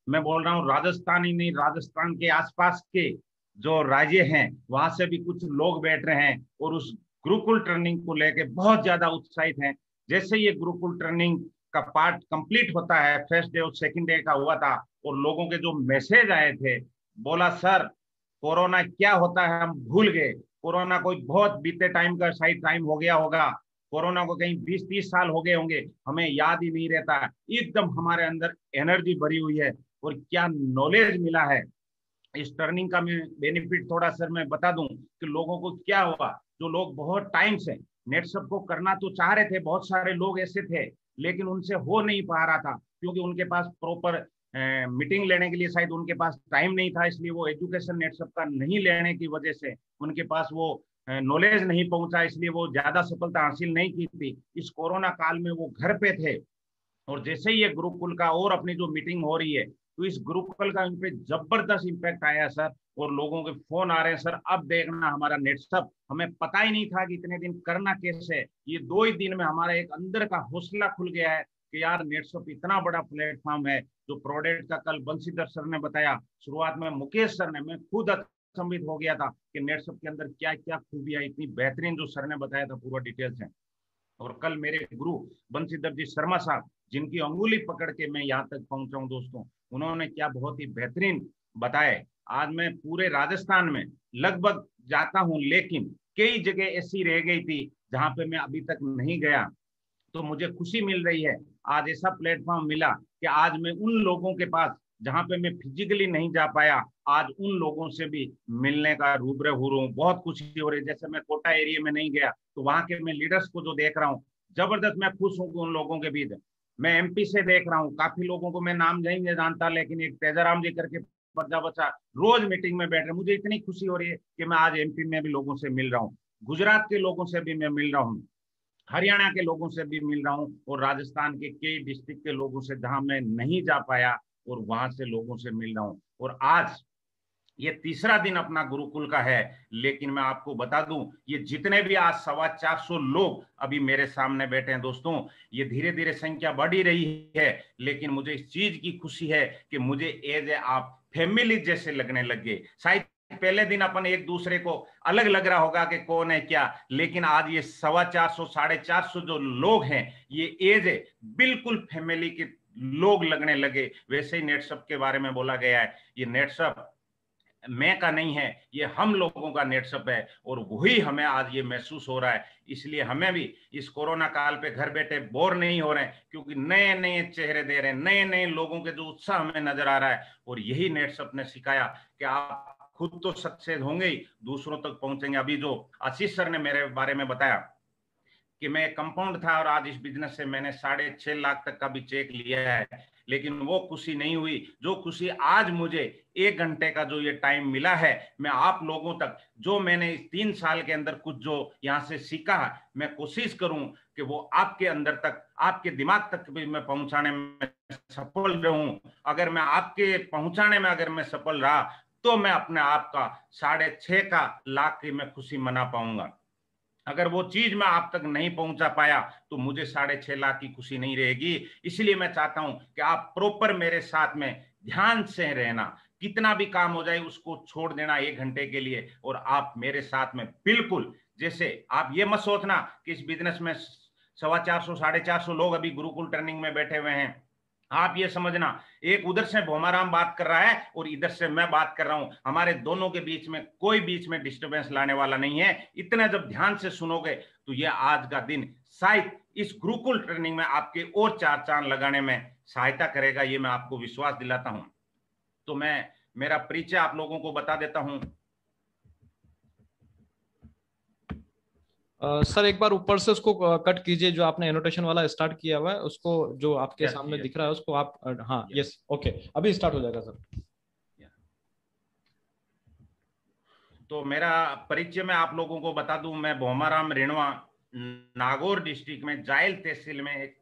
मैं बोल रहा हूँ राजस्थान ही नहीं, राजस्थान के आसपास के जो राज्य हैं वहां से भी कुछ लोग बैठ रहे हैं और उस गुरुकुल ट्रेनिंग को लेके बहुत ज्यादा उत्साहित हैं। जैसे ये गुरुकुल ट्रेनिंग का पार्ट कंप्लीट होता है, फर्स्ट डे और सेकंड डे का हुआ था, और लोगों के जो मैसेज आए थे, बोला सर कोरोना क्या होता है हम भूल गए। कोरोना कोई बहुत बीते टाइम का शायद टाइम हो गया होगा, कोरोना को कहीं 20-30 साल हो गए होंगे, हमें याद ही नहीं रहता है। एकदम हमारे अंदर एनर्जी भरी हुई है और क्या नॉलेज मिला है। इस टर्निंग का मैं बेनिफिट थोड़ा सर मैं बता दूं कि लोगों को क्या हुआ। जो लोग बहुत टाइम से नेटसप को करना तो चाह रहे थे, बहुत सारे लोग ऐसे थे, लेकिन उनसे हो नहीं पा रहा था क्योंकि उनके पास प्रॉपर मीटिंग लेने के लिए शायद उनके पास टाइम नहीं था, इसलिए वो एजुकेशन नेटसप का नहीं लेने की वजह से उनके पास वो नॉलेज नहीं पहुंचा, इसलिए वो ज्यादा सफलता हासिल नहीं की थी। इस कोरोना काल में वो घर पे थे, और जैसे ही ये गुरुकुल का और अपनी जो मीटिंग हो रही है, तो इस गुरुकुल का इन पे जबरदस्त इम्पैक्ट आया सर। और लोगों के फोन आ रहे हैं, सर अब देखना हमारा नेट सब, हमें पता ही नहीं था कि इतने दिन करना कैसे है। ये 2 ही दिन में हमारा एक अंदर का हौसला खुल गया है कि यार नेटसप इतना बड़ा प्लेटफॉर्म है। जो प्रोडक्ट का कल बंशीधर सर ने बताया, शुरुआत में मुकेश सर ने, मैं खुद अचंभित हो गया था कि नेटसप के अंदर क्या क्या खूबियां, इतनी बेहतरीन जो सर ने बताया था पूरा डिटेल्स है। और कल मेरे गुरु बंशीधर जी शर्मा साहब, जिनकी अंगुली पकड़ के मैं यहाँ तक पहुंचा हूँ दोस्तों, उन्होंने क्या बहुत ही बेहतरीन बताए। आज मैं पूरे राजस्थान में लगभग जाता हूँ, लेकिन कई जगह ऐसी रह गई थी जहां पे मैं अभी तक नहीं गया। तो मुझे खुशी मिल रही है, आज ऐसा प्लेटफॉर्म मिला कि आज मैं उन लोगों के पास जहां पे मैं फिजिकली नहीं जा पाया, आज उन लोगों से भी मिलने का रूबरू हो रहा हूँ। बहुत खुशी हो रही है। जैसे मैं कोटा एरिया में नहीं गया, तो वहां के मैं लीडर्स को जो देख रहा हूँ, जबरदस्त मैं खुश हूँ उन लोगों के बीच। मैं एमपी से देख रहा हूँ काफी लोगों को, मैं नाम नहीं जानता, लेकिन एक तेजाराम जी करके बच्चा बच्चा रोज मीटिंग में बैठ रहे, मुझे इतनी खुशी हो रही है कि मैं आज एमपी में भी लोगों से मिल रहा हूँ, गुजरात के लोगों से भी मैं मिल रहा हूँ, हरियाणा के लोगों से भी मिल रहा हूँ, और राजस्थान के कई डिस्ट्रिक्ट के लोगों से जहां मैं नहीं जा पाया, और वहां से लोगों से मिल रहा हूँ। और आज ये तीसरा दिन अपना गुरुकुल का है, लेकिन मैं आपको बता दूं, ये जितने भी आज 425 लोग अभी मेरे सामने बैठे हैं दोस्तों, ये धीरे धीरे संख्या बढ़ ही रही है, लेकिन मुझे इस चीज की खुशी है कि मुझे एज ए आप फैमिली जैसे लगने लग गए। शायद पहले दिन अपन एक दूसरे को अलग लग रहा होगा कि कौन है क्या, लेकिन आज ये 425 450 जो लोग हैं, ये एज ए बिल्कुल फैमिली के लोग लगने लगे। वैसे ही नेटसप के बारे में बोला गया है, ये नेटसप मैं का नहीं है, ये हम लोगों का नेटसप है, और वही हमें आज ये महसूस हो रहा है। इसलिए हमें भी इस कोरोना काल पे घर बैठे बोर नहीं हो रहे हैं, क्योंकि नए नए चेहरे दे रहे हैं, नए नए लोगों के जो उत्साह हमें नजर आ रहा है। और यही नेटसप ने सिखाया कि आप खुद तो सक्सेस होंगे ही, दूसरों तक पहुंचेंगे। अभी जो आशीष सर ने मेरे बारे में बताया कि मैं कंपाउंड था और आज इस बिजनेस से मैंने 6.5 लाख तक का भी चेक लिया है, लेकिन वो खुशी नहीं हुई जो खुशी आज मुझे 1 घंटे का जो ये टाइम मिला है, मैं आप लोगों तक जो मैंने इस 3 साल के अंदर कुछ जो यहाँ से सीखा, मैं कोशिश करूं कि वो आपके अंदर तक, आपके दिमाग तक भी मैं पहुंचाने में सफल रहूं। अगर मैं आपके पहुंचाने में अगर मैं सफल रहा, तो मैं अपने आप का 6.5 लाख की मैं खुशी मना पाऊंगा। अगर वो चीज मैं आप तक नहीं पहुंचा पाया, तो मुझे 6.5 लाख की खुशी नहीं रहेगी। इसलिए मैं चाहता हूं कि आप प्रॉपर मेरे साथ में ध्यान से रहना, कितना भी काम हो जाए उसको छोड़ देना 1 घंटे के लिए, और आप मेरे साथ में बिल्कुल, जैसे आप ये मत सोचना कि इस बिजनेस में 425 450 लोग अभी गुरुकुल ट्रेनिंग में बैठे हुए हैं। आप ये समझना, एक उधर से भोमाराम बात कर रहा है और इधर से मैं बात कर रहा हूं, हमारे दोनों के बीच में कोई बीच में डिस्टरबेंस लाने वाला नहीं है। इतना जब ध्यान से सुनोगे, तो ये आज का दिन शायद इस गुरुकुल ट्रेनिंग में आपके और 4 चांद लगाने में सहायता करेगा, ये मैं आपको विश्वास दिलाता हूं। तो मैं मेरा परिचय आप लोगों को बता देता हूं। सर एक बार ऊपर से उसको कट कीजिए, जो आपने एनोटेशन वाला स्टार्ट किया हुआ है उसको, जो आपके यस सामने यस दिख रहा है यस उसको आप हाँ यस। यस ओके, अभी स्टार्ट हो जाएगा सर। तो मेरा परिचय मैं आप लोगों को बता दूं, मैं भोमाराम रेणवा, नागौर डिस्ट्रिक्ट में जायल तहसील में एक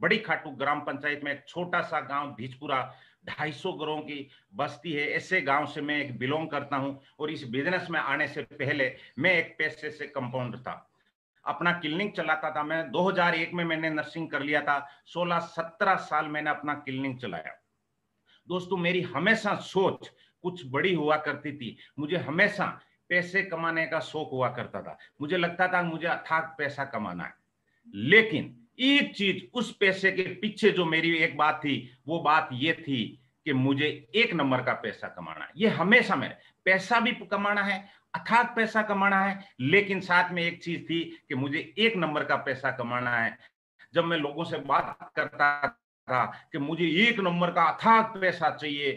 बड़ी खाटू ग्राम पंचायत में एक छोटा सा गांव भीजपुरा, 250 घरों की बस्ती है, ऐसे गांव से मैं एक बिलोंग करता हूं। और इस बिजनेस में आने से पहले मैं एक पैसे से कंपाउंडर था, अपना क्लिनिक चलाता था। मैं 2001 में मैंने नर्सिंग कर लिया था, 16-17 साल मैंने अपना क्लिनिक चलाया। दोस्तों मेरी हमेशा सोच कुछ बड़ी हुआ करती थी। मुझे हमेशा पैसे कमाने का शौक हुआ करता था। मुझे लगता था मुझे अथाक पैसा कमाना है, लेकिन एक चीज उस पैसे के पीछे जो मेरी एक बात थी, वो बात ये थी कि मुझे एक नंबर का पैसा कमाना है। ये हमेशा मेरे पैसा भी कमाना है, अथाक पैसा कमाना है, लेकिन साथ में एक चीज थी कि मुझे एक नंबर का पैसा कमाना है। जब मैं लोगों से बात करता था कि मुझे एक नंबर का अथाक पैसा चाहिए,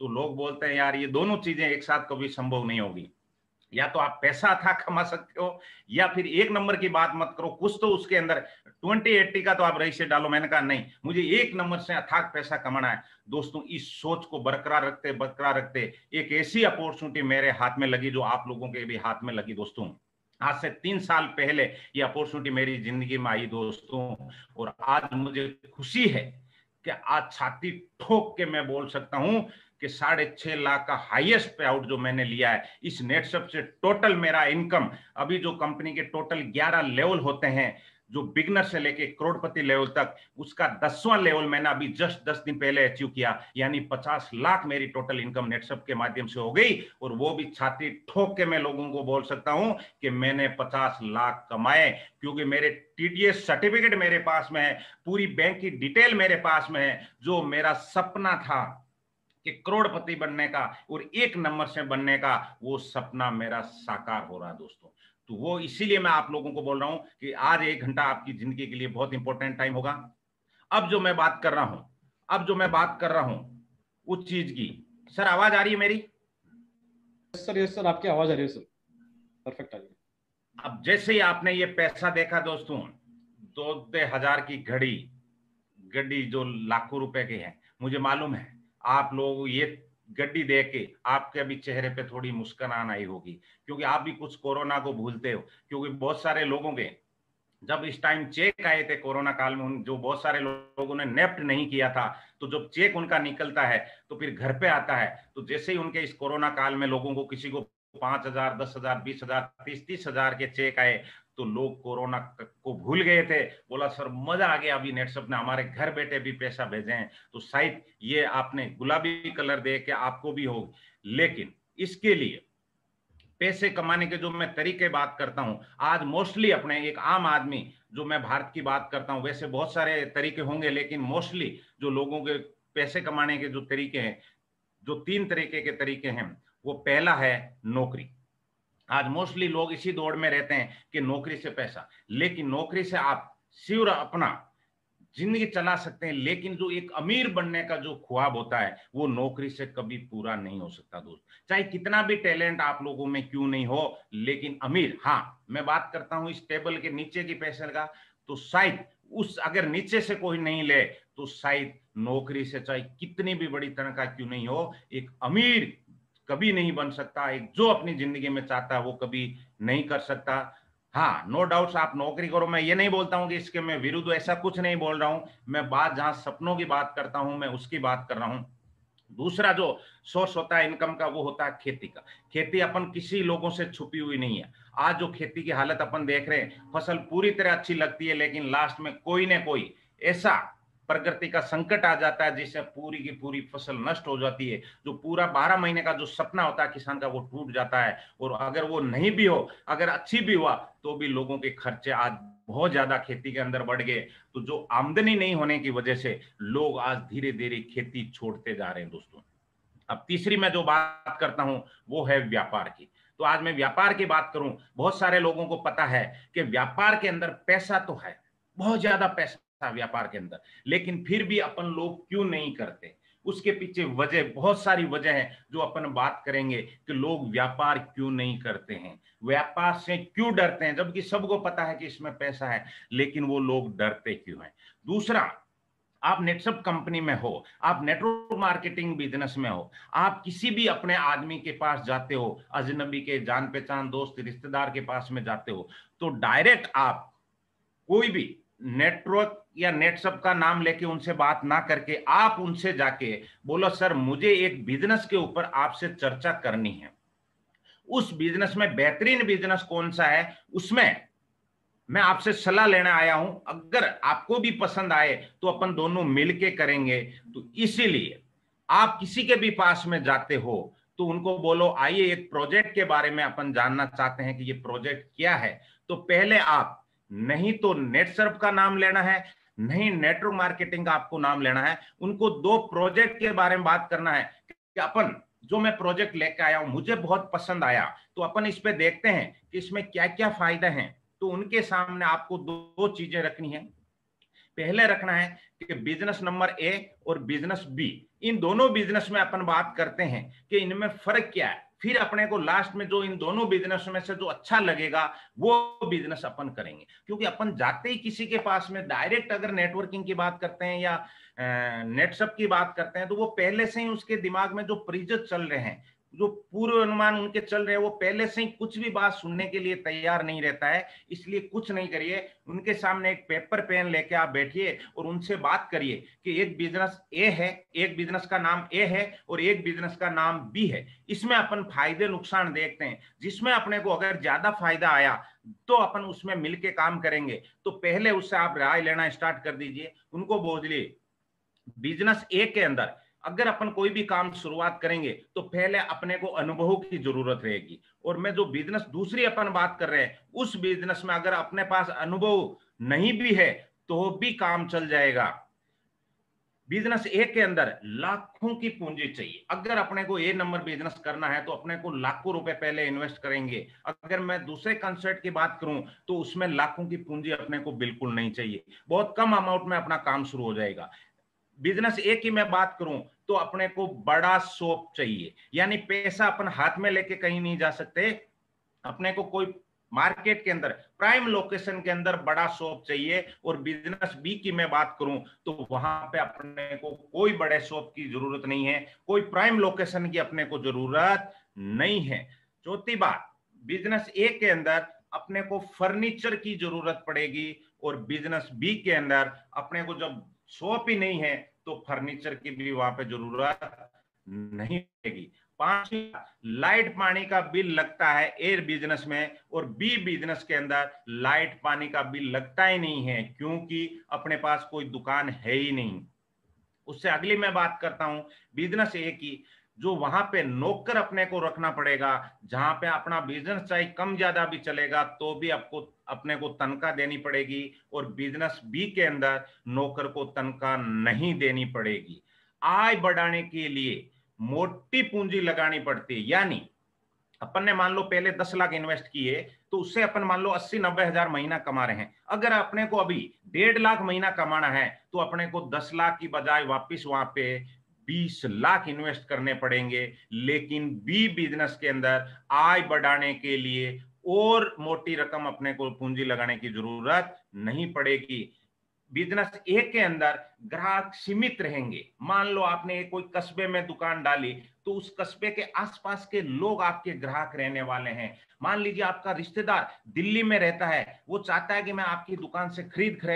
तो लोग बोलते हैं यार ये दोनों चीजें एक साथ कभी संभव नहीं होगी। या तो आप पैसा अथाक कमा सकते हो, या फिर एक नंबर की बात मत करो, कुछ तो उसके अंदर 20-80 का तो आप रईसे डालो। मैंने कहा नहीं, मुझे एक नंबर से अथाक पैसा कमाना है। दोस्तों इस सोच को बरकरार रखते एक ऐसी अपॉर्चुनिटी मेरे हाथ में लगी, जो आप लोगों के भी हाथ में लगी। दोस्तों आज से 3 साल पहले ये अपॉर्चुनिटी मेरी जिंदगी में आई दोस्तों, और आज मुझे खुशी है कि आज छाती ठोक के मैं बोल सकता हूं कि 6.5 लाख का हाईएस्ट पे आउट जो मैंने लिया है इस नेटसप से। टोटल मेरा इनकम, अभी जो कंपनी के टोटल 11 लेवल होते हैं, जो बिगनर से लेके करोड़पति लेवल तक, उसका 10वां लेवल मैंने अभी जस्ट 10 दिन पहले अचीव किया। यानी 50 लाख मेरी टोटल इनकम नेटसप के माध्यम से हो गई, और वो भी छाती ठोक के मैं लोगों को बोल सकता हूं कि मैंने 50 लाख कमाए, क्योंकि मेरे टीडीएस सर्टिफिकेट मेरे पास में है, पूरी बैंक की डिटेल मेरे पास में है। जो मेरा सपना था कि करोड़पति बनने का और एक नंबर से बनने का, वो सपना मेरा साकार हो रहा है दोस्तों। तो वो इसीलिए मैं आप लोगों को बोल रहा हूं कि आज 1 घंटा आपकी जिंदगी के लिए बहुत इंपॉर्टेंट टाइम होगा। अब जो मैं बात कर रहा हूं उस चीज की, सर आवाज आ रही है मेरी? यस सर, आपकी आवाज आ रही है सर, परफेक्ट आ रही है। अब जैसे ही आपने ये पैसा देखा दोस्तों, 2,000 की गड्डी जो लाखों रुपए की है, मुझे मालूम है आप लोग ये गड्डी देख के आपके अभी चेहरे पे थोड़ी मुस्कुराहट आई होगी, क्योंकि आप भी कुछ कोरोना को भूलते हो। क्योंकि बहुत सारे लोगों के जब इस टाइम चेक आए थे कोरोना काल में, जो बहुत सारे लोगों ने नेफ्ट नहीं किया था, तो जब चेक उनका निकलता है तो फिर घर पे आता है, तो जैसे ही उनके इस कोरोना काल में लोगों को किसी को 5,000, 10,000, 20,000, 30,000 के चेक आए, तो लोग कोरोना को भूल गए थे। बोला सर मजा आ गया, अभी नेटसप ने हमारे घर बैठे भी पैसा भेजे हैं। तो शायद ये आपने गुलाबी कलर दे के आपको भी हो, लेकिन इसके लिए पैसे कमाने के जो मैं तरीके बात करता हूं, आज मोस्टली अपने एक आम आदमी, जो मैं भारत की बात करता हूं, वैसे बहुत सारे तरीके होंगे, लेकिन मोस्टली जो लोगों के पैसे कमाने के जो तरीके हैं, जो 3 तरीके के तरीके हैं, वो पहला है नौकरी। आज मोस्टली लोग इसी दौड़ में रहते हैं कि नौकरी से पैसा, लेकिन नौकरी से आप सिर्फ अपना जिंदगी चला सकते हैं, लेकिन जो एक अमीर बनने का जो ख्वाब होता है, वो नौकरी से कभी पूरा नहीं हो सकता दोस्त। चाहे कितना भी टैलेंट आप लोगों में क्यों नहीं हो, लेकिन अमीर, हाँ मैं बात करता हूं इस टेबल के नीचे की पैसे का, तो शायद उस अगर नीचे से कोई नहीं ले, तो शायद नौकरी से चाहे कितनी भी बड़ी तनख्वाह क्यों नहीं हो, एक अमीर कभी नहीं बन सकता। एक जो अपनी जिंदगी में चाहता है वो कभी नहीं कर सकता। हाँ नो डाउट्स आप नौकरी करो, मैं ये नहीं बोलता हूँ कि इसके मैं विरुद्ध, ऐसा कुछ नहीं बोल रहा हूँ। मैं बात जहां सपनों की बात करता हूँ, मैं उसकी बात कर रहा हूँ। दूसरा जो सोर्स होता है इनकम का, वो होता है खेती का। खेती अपन किसी लोगों से छुपी हुई नहीं है। आज जो खेती की हालत अपन देख रहे हैं, फसल पूरी तरह अच्छी लगती है, लेकिन लास्ट में कोई ना कोई ऐसा प्रकृति का संकट आ जाता है जिससे पूरी की पूरी फसल नष्ट हो जाती है। जो पूरा 12 महीने का जो सपना होता है किसान का, वो टूट जाता है। और अगर वो नहीं भी हो, अगर अच्छी भी हुआ, तो भी लोगों के खर्चे आज बहुत ज्यादा खेती के अंदर बढ़ गए। तो जो आमदनी नहीं होने की वजह से लोग आज धीरे धीरे खेती छोड़ते जा रहे हैं दोस्तों। अब तीसरी मैं जो बात करता हूं, वो है व्यापार की। तो आज मैं व्यापार की बात करूं, बहुत सारे लोगों को पता है कि व्यापार के अंदर पैसा तो है, बहुत ज्यादा पैसा व्यापार के अंदर, लेकिन फिर भी अपन लोग क्यों नहीं करते? उसके पीछे वजह, बहुत सारी वजह है जो अपन बात करेंगे कि लोग व्यापार क्यों नहीं करते हैं, व्यापार से क्यों डरते हैं, जबकि सबको पता है कि इसमें पैसा है, लेकिन वो लोग डरते क्यों हैं। दूसरा, आप नेटसप कंपनी में हो, आप नेटवर्क मार्केटिंग बिजनेस में हो, आप किसी भी अपने आदमी के पास जाते हो, अजनबी के जान पहचान दोस्त रिश्तेदार के पास में जाते हो, तो डायरेक्ट आप कोई भी नेटवर्क या नेटसप का नाम लेके उनसे बात ना करके आप उनसे जाके बोलो सर मुझे एक बिजनेस के ऊपर आपसे चर्चा करनी है, उस बिजनेस में बेहतरीन बिजनेस कौन सा है, उसमें मैं आपसे सलाह लेने आया हूं, अगर आपको भी पसंद आए तो अपन दोनों मिलके करेंगे। तो इसीलिए आप किसी के भी पास में जाते हो तो उनको बोलो आइए एक प्रोजेक्ट के बारे में अपन जानना चाहते हैं कि ये प्रोजेक्ट क्या है, तो पहले आप नहीं तो नेटसर्फ का नाम लेना है, नहीं नेटवर्क मार्केटिंग का आपको नाम लेना है, उनको दो प्रोजेक्ट के बारे में बात करना है कि अपन जो मैं प्रोजेक्ट लेके आया हूं मुझे बहुत पसंद आया, तो अपन इस पे देखते हैं कि इसमें क्या क्या फायदे हैं। तो उनके सामने आपको दो चीजें रखनी है। पहले रखना है कि बिजनेस नंबर ए और बिजनेस बी, इन दोनों बिजनेस में अपन बात करते हैं कि इनमें फर्क क्या है, फिर अपने को लास्ट में जो इन दोनों बिजनेस में से जो अच्छा लगेगा वो बिजनेस अपन करेंगे। क्योंकि अपन जाते ही किसी के पास में डायरेक्ट अगर नेटवर्किंग की बात करते हैं या नेटसप की बात करते हैं तो वो पहले से ही उसके दिमाग में जो परिचित चल रहे हैं, जो पूर्व अनुमान उनके चल रहे हैं, वो पहले से ही कुछ भी बात सुनने के लिए तैयार नहीं रहता है। इसलिए कुछ नहीं करिए, उनके सामने एक पेपर पेन लेके आप बैठिए और उनसे बात करिए कि एक बिजनेस ए है, एक बिजनेस का नाम ए है और एक बिजनेस का नाम बी है, इसमें अपन फायदे नुकसान देखते हैं, जिसमें अपने को अगर ज्यादा फायदा आया तो अपन उसमें मिलके काम करेंगे। तो पहले उससे आप राय लेना स्टार्ट कर दीजिए, उनको बोलिए बिजनेस ए के अंदर अगर अपन कोई भी काम शुरुआत करेंगे तो पहले अपने को अनुभव की जरूरत रहेगी, और मैं जो बिजनेस दूसरी अपन बात कर रहे हैं उस बिजनेस में अगर अपने पास अनुभव नहीं भी है तो भी काम चल जाएगा। बिजनेस ए के अंदर लाखों की पूंजी चाहिए। अगर अपने को ए नंबर बिजनेस करना है तो अपने को लाखों रुपए पहले इन्वेस्ट करेंगे। अगर मैं दूसरे कंसेप्ट की बात करूं तो उसमें लाखों की पूंजी अपने को बिल्कुल नहीं चाहिए, बहुत कम अमाउंट में अपना काम शुरू हो जाएगा। बिजनेस ए की मैं बात करूं तो अपने को बड़ा शॉप चाहिए, यानी पैसा अपन हाथ में लेके कहीं नहीं जा सकते, अपने को कोई मार्केट के अंदर प्राइम लोकेशन के अंदर बड़ा शॉप चाहिए। और बिजनेस बी की मैं बात करूं तो वहां पे अपने को कोई बड़े शॉप की जरूरत नहीं है, कोई प्राइम लोकेशन की अपने को जरूरत नहीं है। चौथी बात, बिजनेस ए के अंदर अपने को फर्नीचर की जरूरत पड़ेगी और बिजनेस बी के अंदर अपने को जब शॉप ही नहीं है तो फर्नीचर की भी वहां पे जरूरत नहीं पड़ेगी। पांचवी, लाइट पानी का बिल लगता है ए बिजनेस में और बी बिजनेस के अंदर लाइट पानी का बिल लगता ही नहीं है, क्योंकि अपने पास कोई दुकान है ही नहीं। उससे अगली मैं बात करता हूं बिजनेस ए की, जो वहां पे नौकर अपने को रखना पड़ेगा, जहां पे अपना बिजनेस चाहे कम ज्यादा भी चलेगा तो भी आपको अपने को तनख्वाह देनी पड़ेगी, और बिजनेस बी के अंदर नौकर को तनख्वाह नहीं देनी पड़ेगी। आय बढ़ाने के लिए मोटी पूंजी लगानी पड़ती है, यानी अपन ने मान लो पहले 10 लाख इन्वेस्ट किए तो उससे अपन मान लो 80-90 हजार महीना कमा रहे हैं। अगर अपने को अभी 1.5 लाख महीना कमाना है तो अपने को 10 लाख की बजाय वापिस वहां पे 20 लाख इन्वेस्ट करने पड़ेंगे। लेकिन बी बिजनेस के अंदर आय बढ़ाने के लिए और मोटी रकम अपने को पूंजी लगाने की जरूरत नहीं पड़ेगी। बिजनेस ए के अंदर ग्राहक सीमित रहेंगे। मान लो आपने कोई कस्बे में दुकान डाली तो उस कस्बे के आसपास के लोग आपके ग्राहक रहने वाले हैं। मान लीजिए आपका रिश्तेदार दिल्ली में रहता है, वो चाहता है कि मैं आपकी दुकान से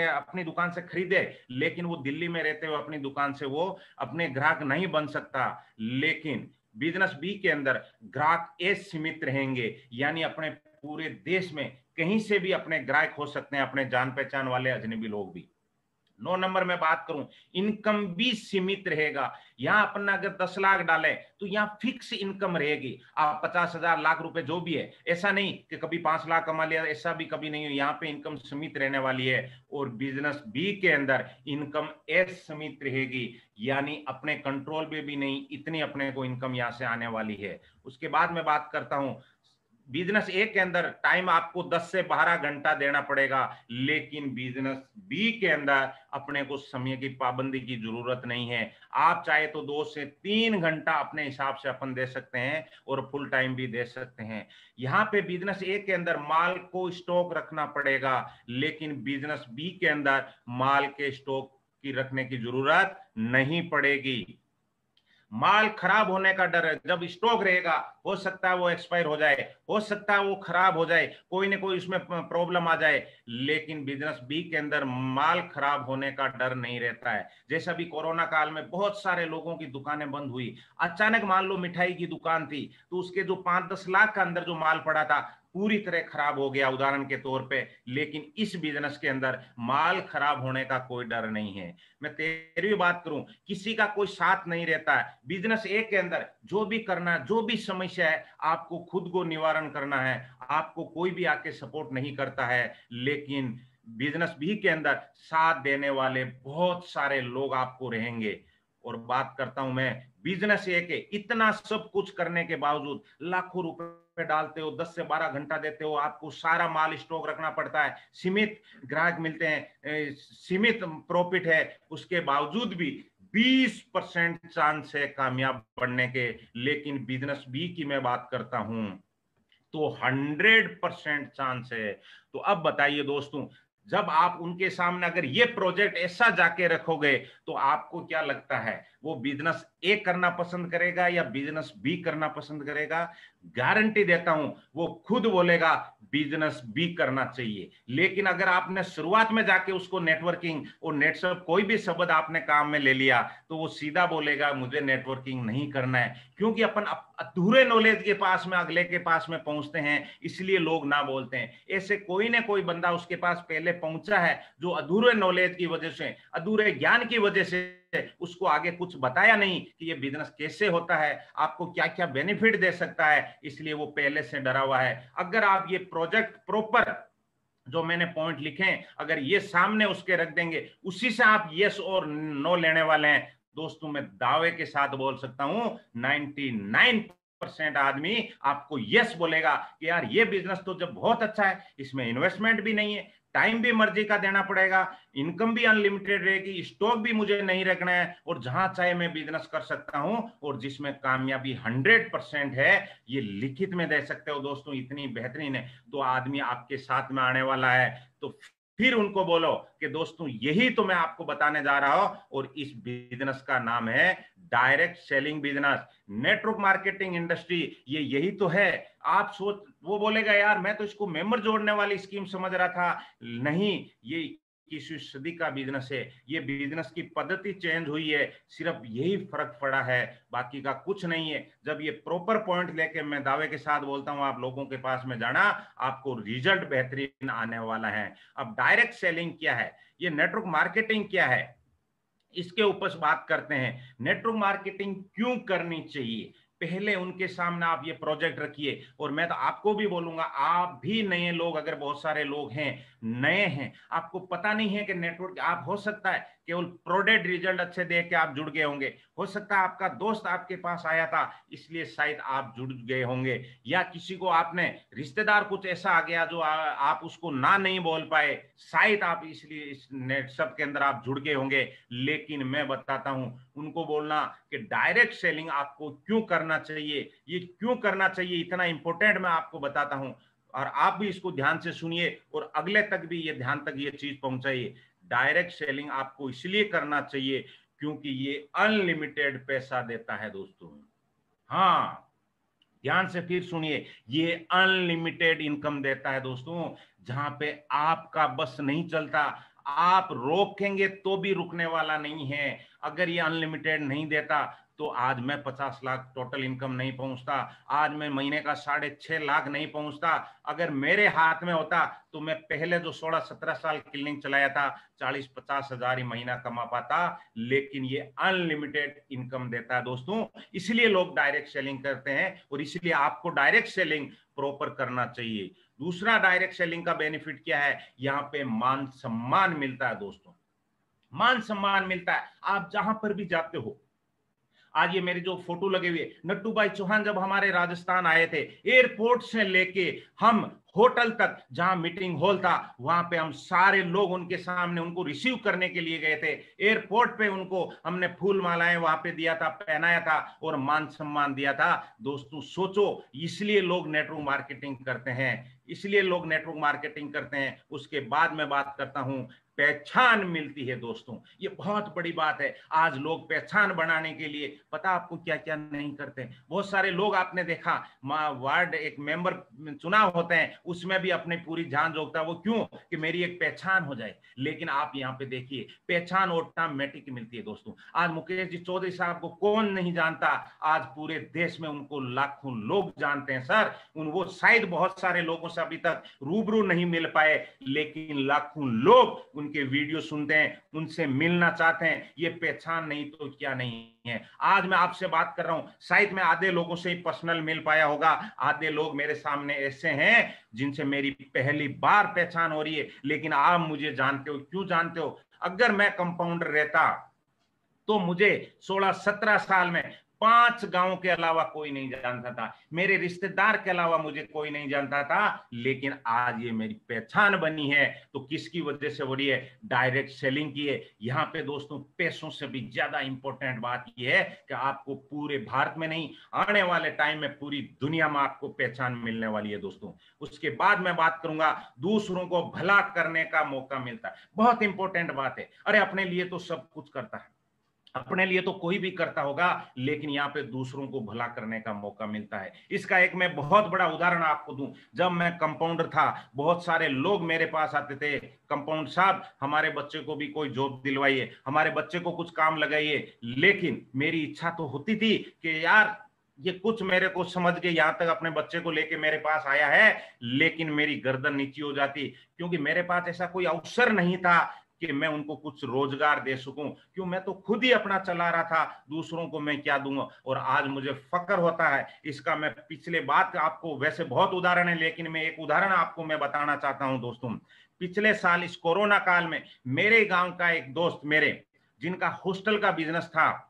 अपनी दुकान से खरीदे, लेकिन वो दिल्ली में रहते हुए अपनी दुकान से वो अपने ग्राहक नहीं बन सकता। लेकिन बिजनेस बी के अंदर ग्राहक ए सीमित रहेंगे, यानी अपने पूरे देश में कहीं से भी अपने ग्राहक हो सकते हैं, अपने जान पहचान वाले अजनबी लोग भी। 9 नंबर में बात करूं, इनकम भी सीमित रहेगा। यहां अपन अगर 10 लाख डालें तो यहाँ फिक्स इनकम रहेगी। आप 50,000 लाख रुपए जो भी है, ऐसा नहीं कि कभी 5 लाख कमा लिया, ऐसा भी कभी नहीं है। यहाँ पे इनकम सीमित रहने वाली है। और बिजनेस बी के अंदर इनकम एस सीमित रहेगी, यानी अपने कंट्रोल में भी नहीं, इतनी अपने को इनकम यहाँ से आने वाली है। उसके बाद में बात करता हूं बिजनेस ए के अंदर टाइम आपको 10 से 12 घंटा देना पड़ेगा, लेकिन बिजनेस बी के अंदर अपने को समय की पाबंदी की जरूरत नहीं है। आप चाहे तो 2 से 3 घंटा अपने हिसाब से अपन दे सकते हैं और फुल टाइम भी दे सकते हैं। यहाँ पे बिजनेस ए के अंदर माल को स्टॉक रखना पड़ेगा, लेकिन बिजनेस बी के अंदर माल के स्टॉक की रखने की जरूरत नहीं पड़ेगी। माल खराब होने का डर है, जब स्टॉक रहेगा हो सकता है वो एक्सपायर हो जाए, हो सकता है वो खराब हो जाए, कोई ना कोई उसमें प्रॉब्लम आ जाए। लेकिन बिजनेस बी के अंदर माल खराब होने का डर नहीं रहता है। जैसा भी कोरोना काल में बहुत सारे लोगों की दुकानें बंद हुई, अचानक मान लो मिठाई की दुकान थी तो उसके जो 5-10 लाख का अंदर जो माल पड़ा था, पूरी तरह खराब हो गया उदाहरण के तौर पे, लेकिन इस बिजनेस के अंदर माल खराब होने का कोई डर नहीं है। मैं तेरी बात करूं, किसी का कोई साथ नहीं रहता है। बिजनेस ए के अंदर जो भी करना, जो भी समस्या है, आपको खुद को निवारण करना है, आपको कोई भी आके सपोर्ट नहीं करता है। लेकिन बिजनेस बी के अंदर साथ देने वाले बहुत सारे लोग आपको रहेंगे। और बात करता हूं मैं बिजनेस ए के, इतना सब कुछ करने के बावजूद लाखों रुपए डालते हो, 10 से 12 घंटा देते हो, आपको सारा माल स्टॉक रखना पड़ता है, सीमित ग्राहक मिलते हैं, सीमित प्रॉफिट है, उसके बावजूद भी 20% चांस है कामयाब बनने के। लेकिन बिजनेस बी की मैं बात करता हूं तो 100% चांस है। तो अब बताइए दोस्तों, जब आप उनके सामने अगर ये प्रोजेक्ट ऐसा जाके रखोगे तो आपको क्या लगता है, वो बिजनेस ए करना पसंद करेगा या बिजनेस बी करना पसंद करेगा? गारंटी देता हूं वो खुद बोलेगा बिजनेस बी करना चाहिए। लेकिन अगर आपने शुरुआत में जाके उसको नेटवर्किंग और नेटवर्क कोई भी शब्द आपने काम में ले लिया तो वो सीधा बोलेगा मुझे नेटवर्किंग नहीं करना है। क्योंकि अपन अधूरे नॉलेज के पास में अगले के पास में पहुंचते हैं, इसलिए लोग ना बोलते हैं। ऐसे कोई ना कोई बंदा उसके पास पहले पहुंचा है जो अधूरे नॉलेज की वजह से, अधूरे ज्ञान की वजह से उसको आगे कुछ बताया नहीं कि ये बिजनेस कैसे होता है, आपको क्या क्या बेनिफिट दे सकता है, इसलिए वो पहले से डरा हुआ है। अगर आप ये प्रोजेक्ट प्रॉपर जो मैंने पॉइंट लिखे हैं अगर ये सामने उसके रख देंगे, उसी से आप यस और नो लेने वाले हैं, दोस्तों मैं दावे के साथ बोल सकता हूं 99% आदमी आपको यस बोलेगा कि यार ये बिजनेस तो जब बहुत अच्छा है, इसमें इन्वेस्टमेंट भी नहीं है, टाइम भी मर्जी का देना पड़ेगा, इनकम भी अनलिमिटेड रहेगी, स्टॉक भी मुझे नहीं रखना है, और जहां चाहे मैं बिजनेस कर सकता हूं, और जिसमें कामयाबी 100% है, ये लिखित में दे सकते हो दोस्तों, इतनी बेहतरीन है, तो आदमी आपके साथ में आने वाला है। तो फिर उनको बोलो कि दोस्तों यही तो मैं आपको बताने जा रहा हूं, और इस बिजनेस का नाम है direct selling business. Network marketing industry ये यही तो है। आप सोच, वो बोलेगा यार मैं तो इसको मेंबर जोड़ने वाली स्कीम समझ रहा था, नहीं, ये 21वीं सदी का बिजनेस है, ये बिजनेस की पद्धति चेंज हुई है, सिर्फ यही फर्क पड़ा है, बाकी का कुछ नहीं है। जब ये प्रॉपर पॉइंट लेके मैं दावे के साथ बोलता हूं आप लोगों के पास में जाना, आपको रिजल्ट बेहतरीन आने वाला है। अब डायरेक्ट सेलिंग क्या है, ये नेटवर्क मार्केटिंग क्या है, इसके ऊपर बात करते हैं। नेटवर्क मार्केटिंग क्यों करनी चाहिए, पहले उनके सामने आप ये प्रोजेक्ट रखिए। और मैं तो आपको भी बोलूंगा, आप भी नए लोग, अगर बहुत सारे लोग हैं नए हैं, आपको पता नहीं है कि नेटवर्क, आप हो सकता है केवल प्रोडक्ट रिजल्ट अच्छे देख के आप जुड़ गए होंगे, हो सकता है आपका दोस्त आपके पास आया था इसलिए शायद आप जुड़ गए होंगे, या किसी को आपने रिश्तेदार कुछ ऐसा आ गया जो आप उसको ना नहीं बोल पाए, शायद आप इसलिए इस नेट सब के अंदर आप जुड़ गए होंगे। लेकिन मैं बताता हूं उनको बोलना कि डायरेक्ट सेलिंग आपको क्यों करना चाहिए, ये क्यों करना चाहिए, इतना इंपॉर्टेंट मैं आपको बताता हूं, और आप भी इसको ध्यान से सुनिए और अगले तक भी ये ध्यान तक ये चीज पहुंचाइए। डायरेक्ट सेलिंग आपको इसलिए करना चाहिए क्योंकि ये अनलिमिटेड पैसा देता है दोस्तों। हाँ, ध्यान से फिर सुनिए, ये अनलिमिटेड इनकम देता है दोस्तों, जहां पे आपका बस नहीं चलता, आप रोकेंगे तो भी रुकने वाला नहीं है। अगर ये अनलिमिटेड नहीं देता तो आज मैं 50 लाख टोटल इनकम नहीं पहुंचता, आज मैं महीने का 6.5 लाख नहीं पहुंचता। अगर मेरे हाथ में होता तो मैं पहले जो 16-17 साल क्लिनिक चलाया था 40-50 हजार ही महीना कमा पाता। लेकिन ये अनलिमिटेड इनकम देता है दोस्तों, इसलिए लोग डायरेक्ट सेलिंग करते हैं, और इसलिए आपको डायरेक्ट सेलिंग प्रॉपर करना चाहिए। दूसरा डायरेक्ट सेलिंग का बेनिफिट क्या है, यहाँ पे मान सम्मान मिलता है दोस्तों, मान सम्मान मिलता है। आप जहां पर भी जाते हो, आज ये मेरी जो फोटो लगे हुए, नट्टू भाई चौहान जब हमारे राजस्थान आए थे, एयरपोर्ट से लेके हम होटल तक, जहां मीटिंग हॉल था, वहां पे हम सारे लोग उनके सामने उनको रिसीव करने के लिए गए थे। एयरपोर्ट पे उनको हमने फूल मालाएं वहां पे दिया था, पहनाया था, और मान सम्मान दिया था। दोस्तों सोचो, इसलिए लोग नेटवर्क मार्केटिंग करते हैं, इसलिए लोग नेटवर्क मार्केटिंग करते हैं। उसके बाद मैं बात करता हूं, पहचान मिलती है दोस्तों, ये बहुत बड़ी बात है। आज लोग पहचान बनाने के लिए पता आपको क्या क्या नहीं करते। बहुत सारे लोग आपने देखा, वार्ड एक मेंबर चुनाव होते हैं, उसमें भी अपनी पूरी जान झोंकता है। वो क्यों? कि मेरी एक पहचान हो जाए। लेकिन आप यहाँ पे देखिए, पहचान ऑटोमेटिक मिलती है दोस्तों। आज मुकेश जी चौधरी साहब को कौन नहीं जानता, आज पूरे देश में उनको लाखों लोग जानते हैं सर। वो शायद बहुत सारे लोगों से अभी तक रूबरू नहीं मिल पाए, लेकिन लाखों लोग उनके वीडियो सुनते हैं, उनसे मिलना चाहते हैं। ये पहचान नहीं तो क्या नहीं है। आज मैं आपसे बात कर रहा हूं, शायद मैं आधे लोगों से ही पर्सनल मिल पाया होगा, आधे लोग मेरे सामने ऐसे हैं जिनसे मेरी पहली बार पहचान हो रही है। लेकिन आप मुझे जानते हो, क्यों जानते हो? अगर मैं कंपाउंडर रहता तो मुझे 16-17 साल में 5 गांव के अलावा कोई नहीं जानता था, मेरे रिश्तेदार के अलावा मुझे कोई नहीं जानता था। लेकिन आज ये मेरी पहचान बनी है, तो किसकी वजह से हो रही है? डायरेक्ट सेलिंग की है। यहाँ पे दोस्तों पैसों से भी ज्यादा इंपॉर्टेंट बात यह है कि आपको पूरे भारत में नहीं, आने वाले टाइम में पूरी दुनिया में आपको पहचान मिलने वाली है दोस्तों। उसके बाद मैं बात करूंगा, दूसरों को भला करने का मौका मिलता है। बहुत इंपॉर्टेंट बात है। अरे अपने लिए तो सब कुछ करता है, अपने लिए तो कोई भी करता होगा, लेकिन यहाँ पे दूसरों को भला करने का मौका मिलता है। इसका एक मैं बहुत बड़ा उदाहरण आपको दूं। जब मैं कंपाउंडर था, बहुत सारे लोग मेरे पास आते थे, कंपाउंड साहब हमारे बच्चे को भी कोई जॉब दिलवाइए, हमारे बच्चे को कुछ काम लगाइए। लेकिन मेरी इच्छा तो होती थी कि यार ये कुछ मेरे को समझ के यहाँ तक अपने बच्चे को लेके मेरे पास आया है, लेकिन मेरी गर्दन नीची हो जाती, क्योंकि मेरे पास ऐसा कोई अवसर नहीं था कि मैं उनको कुछ रोजगार दे सकूं। क्यों? मैं तो खुद ही अपना चला रहा था, दूसरों को मैं क्या दूंगा। और आज मुझे फक्र होता है इसका। मैं पिछले बात आपको, वैसे बहुत उदाहरण है, लेकिन मैं एक उदाहरण आपको मैं बताना चाहता हूं दोस्तों। पिछले साल इस कोरोना काल में मेरे गांव का एक दोस्त मेरे, जिनका हॉस्टल का बिजनेस था,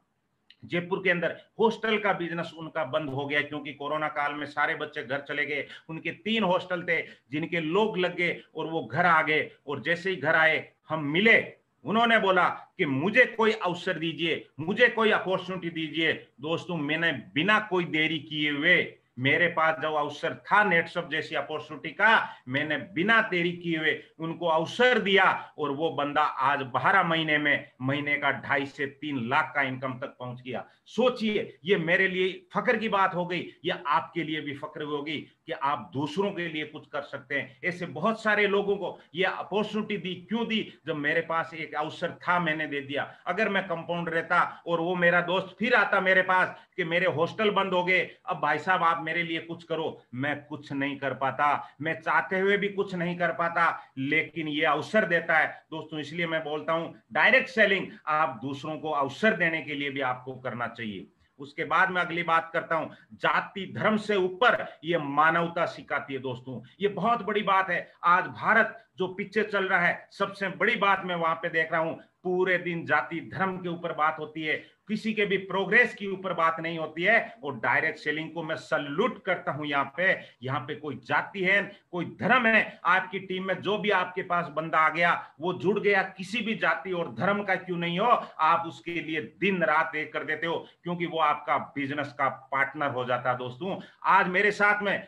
जयपुर के अंदर हॉस्टल का बिजनेस उनका बंद हो गया, क्योंकि कोरोना काल में सारे बच्चे घर चले गए। उनके 3 हॉस्टल थे जिनके लोग लग गए और वो घर आ गए। और जैसे ही घर आए, हम मिले, उन्होंने बोला कि मुझे कोई अवसर दीजिए, मुझे कोई अपॉर्चुनिटी दीजिए। दोस्तों मैंने बिना कोई देरी किए हुए, मेरे पास जो अवसर था नेटसप जैसी अपॉर्चुनिटी का, मैंने बिना देरी किए हुए उनको अवसर दिया। और वो बंदा आज 12 महीने में महीने का 2.5 से 3 लाख का इनकम तक पहुंच गया। सोचिए, ये मेरे लिए फक्र की बात हो गई, या आपके लिए भी फक्र होगी कि आप दूसरों के लिए कुछ कर सकते हैं। ऐसे बहुत सारे लोगों को ये अपॉर्चुनिटी दी। क्यों दी? जब मेरे पास एक अवसर था, मैंने दे दिया। अगर मैं कंपाउंड रहता और वो मेरा दोस्त फिर आता मेरे पास कि मेरे हॉस्टल बंद हो गए, अब भाई साहब आप मेरे लिए कुछ करो, मैं कुछ नहीं कर पाता, मैं चाहते हुए भी कुछ नहीं कर पाता। लेकिन ये अवसर देता है दोस्तों। इसलिए मैं बोलता हूं, डायरेक्ट सेलिंग आप दूसरों को अवसर देने के लिए भी आपको करना चाहिए। उसके बाद मैं अगली बात करता हूं, जाति धर्म से ऊपर ये मानवता सिखाती है दोस्तों। ये बहुत बड़ी बात है। आज भारत जो पीछे चल रहा है, सबसे बड़ी बात मैं वहां पे देख रहा हूं, पूरे दिन जाति धर्म के ऊपर बात होती है, किसी के भी प्रोग्रेस के ऊपर बात नहीं होती है। और डायरेक्ट सेलिंग को मैं सल्यूट करता हूं। यहाँ पे कोई जाति है, कोई धर्म है, आपकी टीम में जो भी आपके पास बंदा आ गया, वो जुड़ गया, किसी भी जाति और धर्म का क्यों नहीं हो, आप उसके लिए दिन रात एक कर देते हो, क्योंकि वो आपका बिजनेस का पार्टनर हो जाता है दोस्तों। आज मेरे साथ में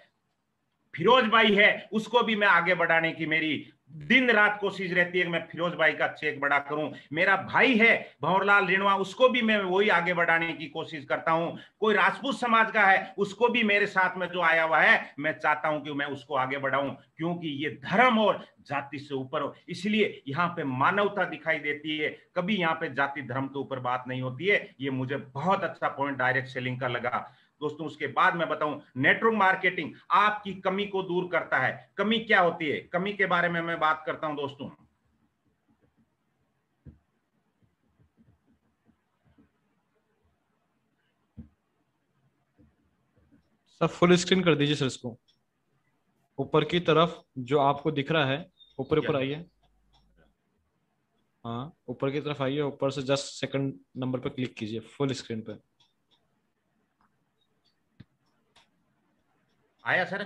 फिरोज भाई है, उसको भी मैं आगे बढ़ाने की मेरी दिन रात कोशिश रहती है कि मैं फिरोज भाई का चेक बड़ा करूं। मेरा भाई है भंवरलाल रिणवा, उसको भी मैं वही आगे बढ़ाने की कोशिश करता हूं। कोई राजपूत समाज का है, उसको भी मेरे साथ में जो आया हुआ है, मैं चाहता हूं कि मैं उसको आगे बढ़ाऊं, क्योंकि ये धर्म और जाति से ऊपर हो। इसलिए यहाँ पे मानवता दिखाई देती है, कभी यहाँ पे जाति धर्म के ऊपर बात नहीं होती है। ये मुझे बहुत अच्छा पॉइंट डायरेक्ट सेलिंग का लगा दोस्तों। उसके बाद मैं बताऊं, नेटवर्क मार्केटिंग आपकी कमी को दूर करता है। कमी क्या होती है, कमी के बारे में मैं बात करता हूं दोस्तों। सर फुल स्क्रीन कर दीजिए सर इसको, ऊपर की तरफ जो आपको दिख रहा है, ऊपर ऊपर आइए। हाँ ऊपर की तरफ आइए, ऊपर से जस्ट सेकंड नंबर पे क्लिक कीजिए फुल स्क्रीन पे। आया सर?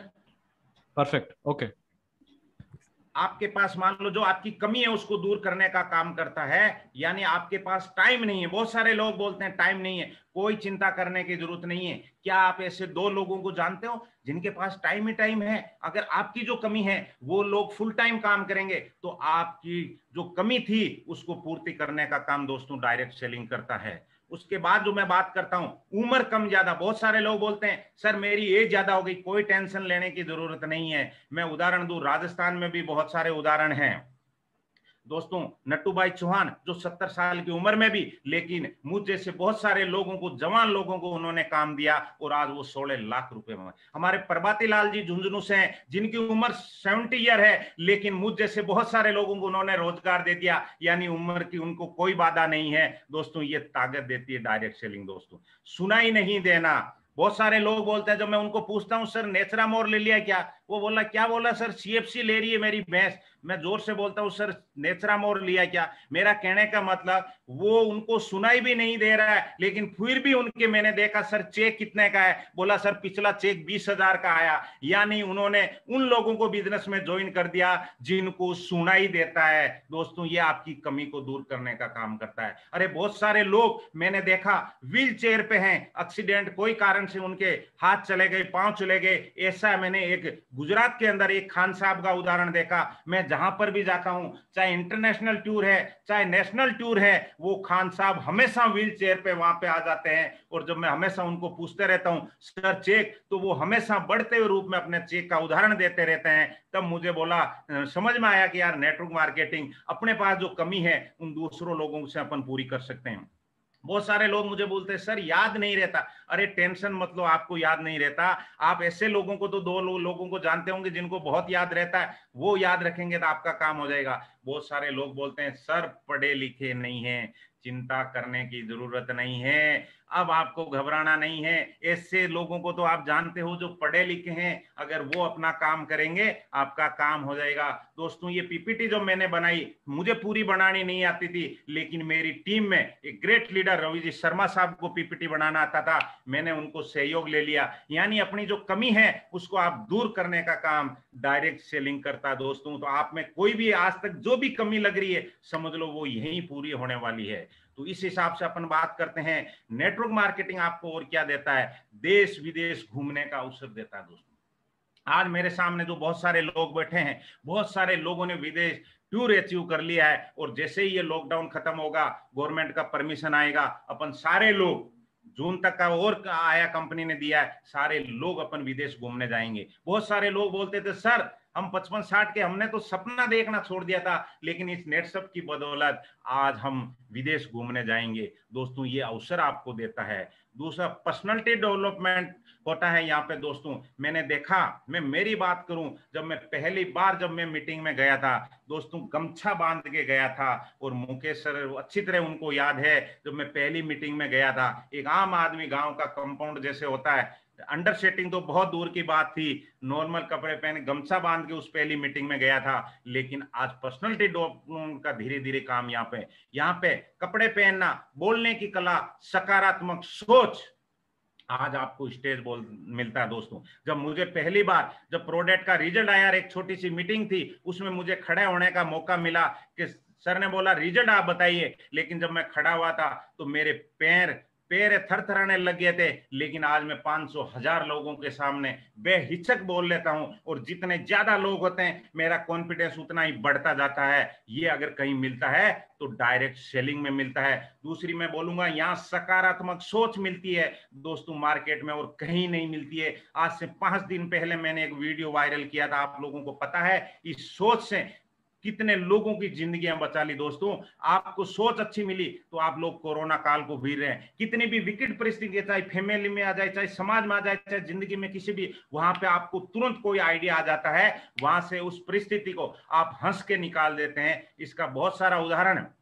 Perfect, okay. आपके पास मान लो जो आपकी कमी है उसको दूर करने का काम करता है। यानी आपके पास टाइम नहीं है, बहुत सारे लोग बोलते हैं टाइम नहीं है, कोई चिंता करने की जरूरत नहीं है। क्या आप ऐसे 2 लोगों को जानते हो जिनके पास टाइम ही टाइम है? अगर आपकी जो कमी है वो लोग फुल टाइम काम करेंगे, तो आपकी जो कमी थी उसको पूर्ति करने का काम दोस्तों डायरेक्ट सेलिंग करता है। उसके बाद जो मैं बात करता हूं, उम्र कम ज्यादा, बहुत सारे लोग बोलते हैं सर मेरी एज ज्यादा हो गई, कोई टेंशन लेने की जरूरत नहीं है। मैं उदाहरण दूं, राजस्थान में भी बहुत सारे उदाहरण हैं दोस्तों। नट्टूभाई चौहान जो 70 साल की उम्र में भी, लेकिन मुझ जैसे बहुत सारे लोगों को, जवान लोगों को उन्होंने काम दिया और आज वो 16 लाख रुपए में। हमारे प्रभाती लाल जी झुंझुनू से हैं, जिनकी उम्र 70 ईयर है, लेकिन मुझ जैसे बहुत सारे लोगों को उन्होंने रोजगार दे दिया, यानी उम्र की उनको कोई बाधा नहीं है दोस्तों। ये ताकत देती है डायरेक्ट सेलिंग दोस्तों, सुनाई नहीं देना। बहुत सारे लोग बोलते हैं, जब मैं उनको पूछता हूं सर नेचरा मोर ले लिया क्या, वो बोला क्या बोला सर, सीएफसी ले रही है मेरी भैंस। मैं जोर से बोलता हूं सर नेचरा मोर लिया क्या। मेरा कहने का मतलब वो उनको सुनाई भी नहीं दे रहा है, लेकिन फिर भी उनके, मैंने देखा सर चेक कितने का है, बोला सर पिछला चेक 20,000 का आया। यानी उन्होंने उन लोगों को बिजनेस में ज्वाइन कर दिया जिनको सुनाई देता है दोस्तों। ये आपकी कमी को दूर करने का काम करता है। अरे बहुत सारे लोग मैंने देखा व्हील चेयर पे हैं, एक्सीडेंट कोई कारण से उनके हाथ चले गए, पांव चले गए। ऐसा मैंने एक गुजरात के अंदर एक खान साहब का उदाहरण देखा। मैं जहां पर भी जाता हूं, चाहे इंटरनेशनल टूर है चाहे नेशनल टूर है, वो खान साहब हमेशा व्हील चेयर पे वहां पे आ जाते हैं। और जब मैं हमेशा उनको पूछते रहता हूं सर चेक, तो वो हमेशा बढ़ते हुए रूप में अपने चेक का उदाहरण देते रहते हैं। तब मुझे बोला, समझ में आया कि यार नेटवर्क मार्केटिंग, अपने पास जो कमी है उन दूसरों लोगों से अपन पूरी कर सकते हैं। बहुत सारे लोग मुझे बोलते हैं सर याद नहीं रहता। अरे टेंशन मत लो, आपको याद नहीं रहता। आप ऐसे लोगों को तो दो लोगों को जानते होंगे जिनको बहुत याद रहता है, वो याद रखेंगे तो आपका काम हो जाएगा। बहुत सारे लोग बोलते हैं सर पढ़े लिखे नहीं है, चिंता करने की जरूरत नहीं है, अब आपको घबराना नहीं है। ऐसे लोगों को तो आप जानते हो जो पढ़े लिखे हैं, अगर वो अपना काम करेंगे आपका काम हो जाएगा दोस्तों। ये पीपीटी जो मैंने बनाई, मुझे पूरी बनानी नहीं आती थी, लेकिन मेरी टीम में एक ग्रेट लीडर रवि जी शर्मा साहब को पीपीटी बनाना आता था, मैंने उनको सहयोग ले लिया। यानी अपनी जो कमी है उसको आप दूर करने का काम डायरेक्ट सेलिंग करता दोस्तों। तो आप में कोई भी आज तक जो भी कमी लग रही है, समझ लो वो यही पूरी होने वाली है। तो इस हिसाब से अपन बात करते हैं, नेटवर्क मार्केटिंग आपको और क्या देता है, देश विदेश घूमने का अवसर देता है दोस्तों। आज मेरे सामने जो बहुत सारे लोग बैठे हैं, बहुत सारे लोगों ने विदेश टूर अचीव कर लिया है। और जैसे ही ये लॉकडाउन खत्म होगा, गवर्नमेंट का परमिशन आएगा, अपन सारे लोग, जून तक का और आया कंपनी ने दिया है, सारे लोग अपन विदेश घूमने जाएंगे। बहुत सारे लोग बोलते थे सर हम 55-60 के, हमने तो सपना देखना छोड़ दिया था, लेकिन इस नेटसप की बदौलत आज हम विदेश घूमने जाएंगे दोस्तों। ये अवसर आपको देता है। दूसरा पर्सनालिटी डेवलपमेंट होता है यहाँ पे दोस्तों। मैंने देखा, मैं मेरी बात करूं, जब मैं पहली बार जब मैं मीटिंग में गया था दोस्तों, गमछा बांध के गया था। और मुकेश सर अच्छी तरह उनको याद है, जब मैं पहली मीटिंग में गया था, एक आम आदमी गांव का कंपाउंड जैसे होता है, अंडर सेटिंग तो बहुत दूर की बात थी, नॉर्मल कपड़े पहने गमछा बांध के उस पहली मीटिंग में गया था। लेकिन आज पर्सनालिटी डेवलपमेंट का धीरे धीरे काम यहाँ पे कपड़े पहनना, बोलने की कला, सकारात्मक सोच, आज आपको स्टेज बोल मिलता है दोस्तों। जब मुझे पहली बार जब प्रोडक्ट का रिजल्ट आया, एक छोटी सी मीटिंग थी, उसमें मुझे खड़े होने का मौका मिला कि सर ने बोला रिजल्ट आप बताइए। लेकिन जब मैं खड़ा हुआ था तो मेरे पैर थरथराने लग गए थे। लेकिन आज मैं 500,000 लोगों के सामने बेहिचक बोल लेता हूं, और जितने ज्यादा लोग होते हैं मेरा कॉन्फिडेंस उतना ही बढ़ता जाता है। ये अगर कहीं मिलता है तो डायरेक्ट सेलिंग में मिलता है। दूसरी मैं बोलूंगा, यहाँ सकारात्मक सोच मिलती है दोस्तों, मार्केट में और कहीं नहीं मिलती है। आज से 5 दिन पहले मैंने एक वीडियो वायरल किया था, आप लोगों को पता है, इस सोच से कितने लोगों की जिंदगियां बचा ली दोस्तों। आपको सोच अच्छी मिली तो आप लोग कोरोना काल को भीड़ रहे हैं। कितनी भी विकट परिस्थिति, चाहे फैमिली में आ जाए, चाहे समाज में आ जाए, चाहे जिंदगी में किसी भी, वहां पे आपको तुरंत कोई आइडिया आ जाता है, वहां से उस परिस्थिति को आप हंस के निकाल देते हैं। इसका बहुत सारा उदाहरण है।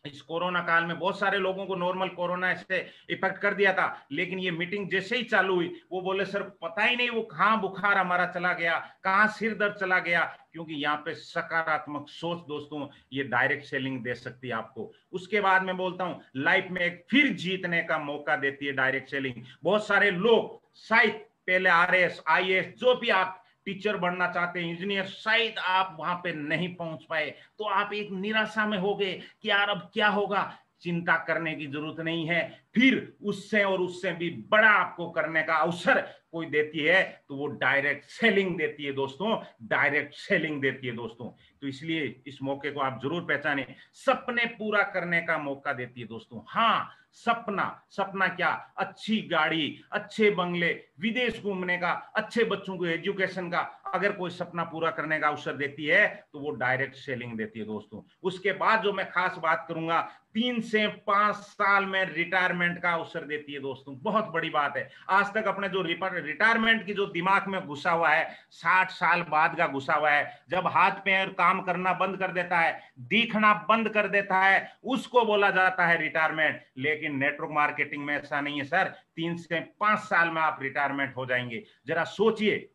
इस कोरोना काल में बहुत सारे लोगों को नॉर्मल कोरोना से इफेक्ट कर दिया था, लेकिन ये मीटिंग जैसे ही चालू हुई, वो बोले सर पता ही नहीं वो कहाँ बुखार हमारा चला गया, कहाँ सिर दर्द चला गया। क्योंकि यहाँ पे सकारात्मक सोच दोस्तों, ये डायरेक्ट सेलिंग दे सकती है आपको। उसके बाद मैं बोलता हूँ, लाइफ में एक फिर जीतने का मौका देती है डायरेक्ट सेलिंग। बहुत सारे लोग शायद पहले RS IAS जो भी आप टीचर बनना चाहते हैं, इंजीनियर, शायद आप वहां पे नहीं पहुंच पाए, तो आप एक निराशा में हो गए कि यार अब क्या होगा। चिंता करने की जरूरत नहीं है, फिर उससे और उससे भी बड़ा आपको करने का अवसर कोई देती है तो वो डायरेक्ट सेलिंग देती है दोस्तों, डायरेक्ट सेलिंग देती है दोस्तों। तो इसलिए इस मौके को आप जरूर पहचानें, सपने पूरा करने का मौका देती है दोस्तों। हाँ, सपना, सपना क्या? अच्छी गाड़ी, अच्छे बंगले, विदेश घूमने का, अच्छे बच्चों को एजुकेशन का अगर कोई सपना पूरा करने का अवसर देती है तो वो डायरेक्ट सेलिंग देती है दोस्तों। उसके बाद जो मैं खास बात करूंगा, 3 से 5 साल में रिटायरमेंट का अवसर देती है दोस्तों। बहुत बड़ी बात है। आज तक अपने जो रिटायरमेंट की जो दिमाग में घुसा हुआ है, 60 साल बाद का घुसा हुआ है, जब हाथ पैर काम करना बंद कर देता है, दिखना बंद कर देता है, उसको बोला जाता है रिटायरमेंट। लेकिन नेटवर्क मार्केटिंग में ऐसा नहीं है सर। 3 से 5 साल में आप रिटायरमेंट हो जाएंगे। जरा सोचिए,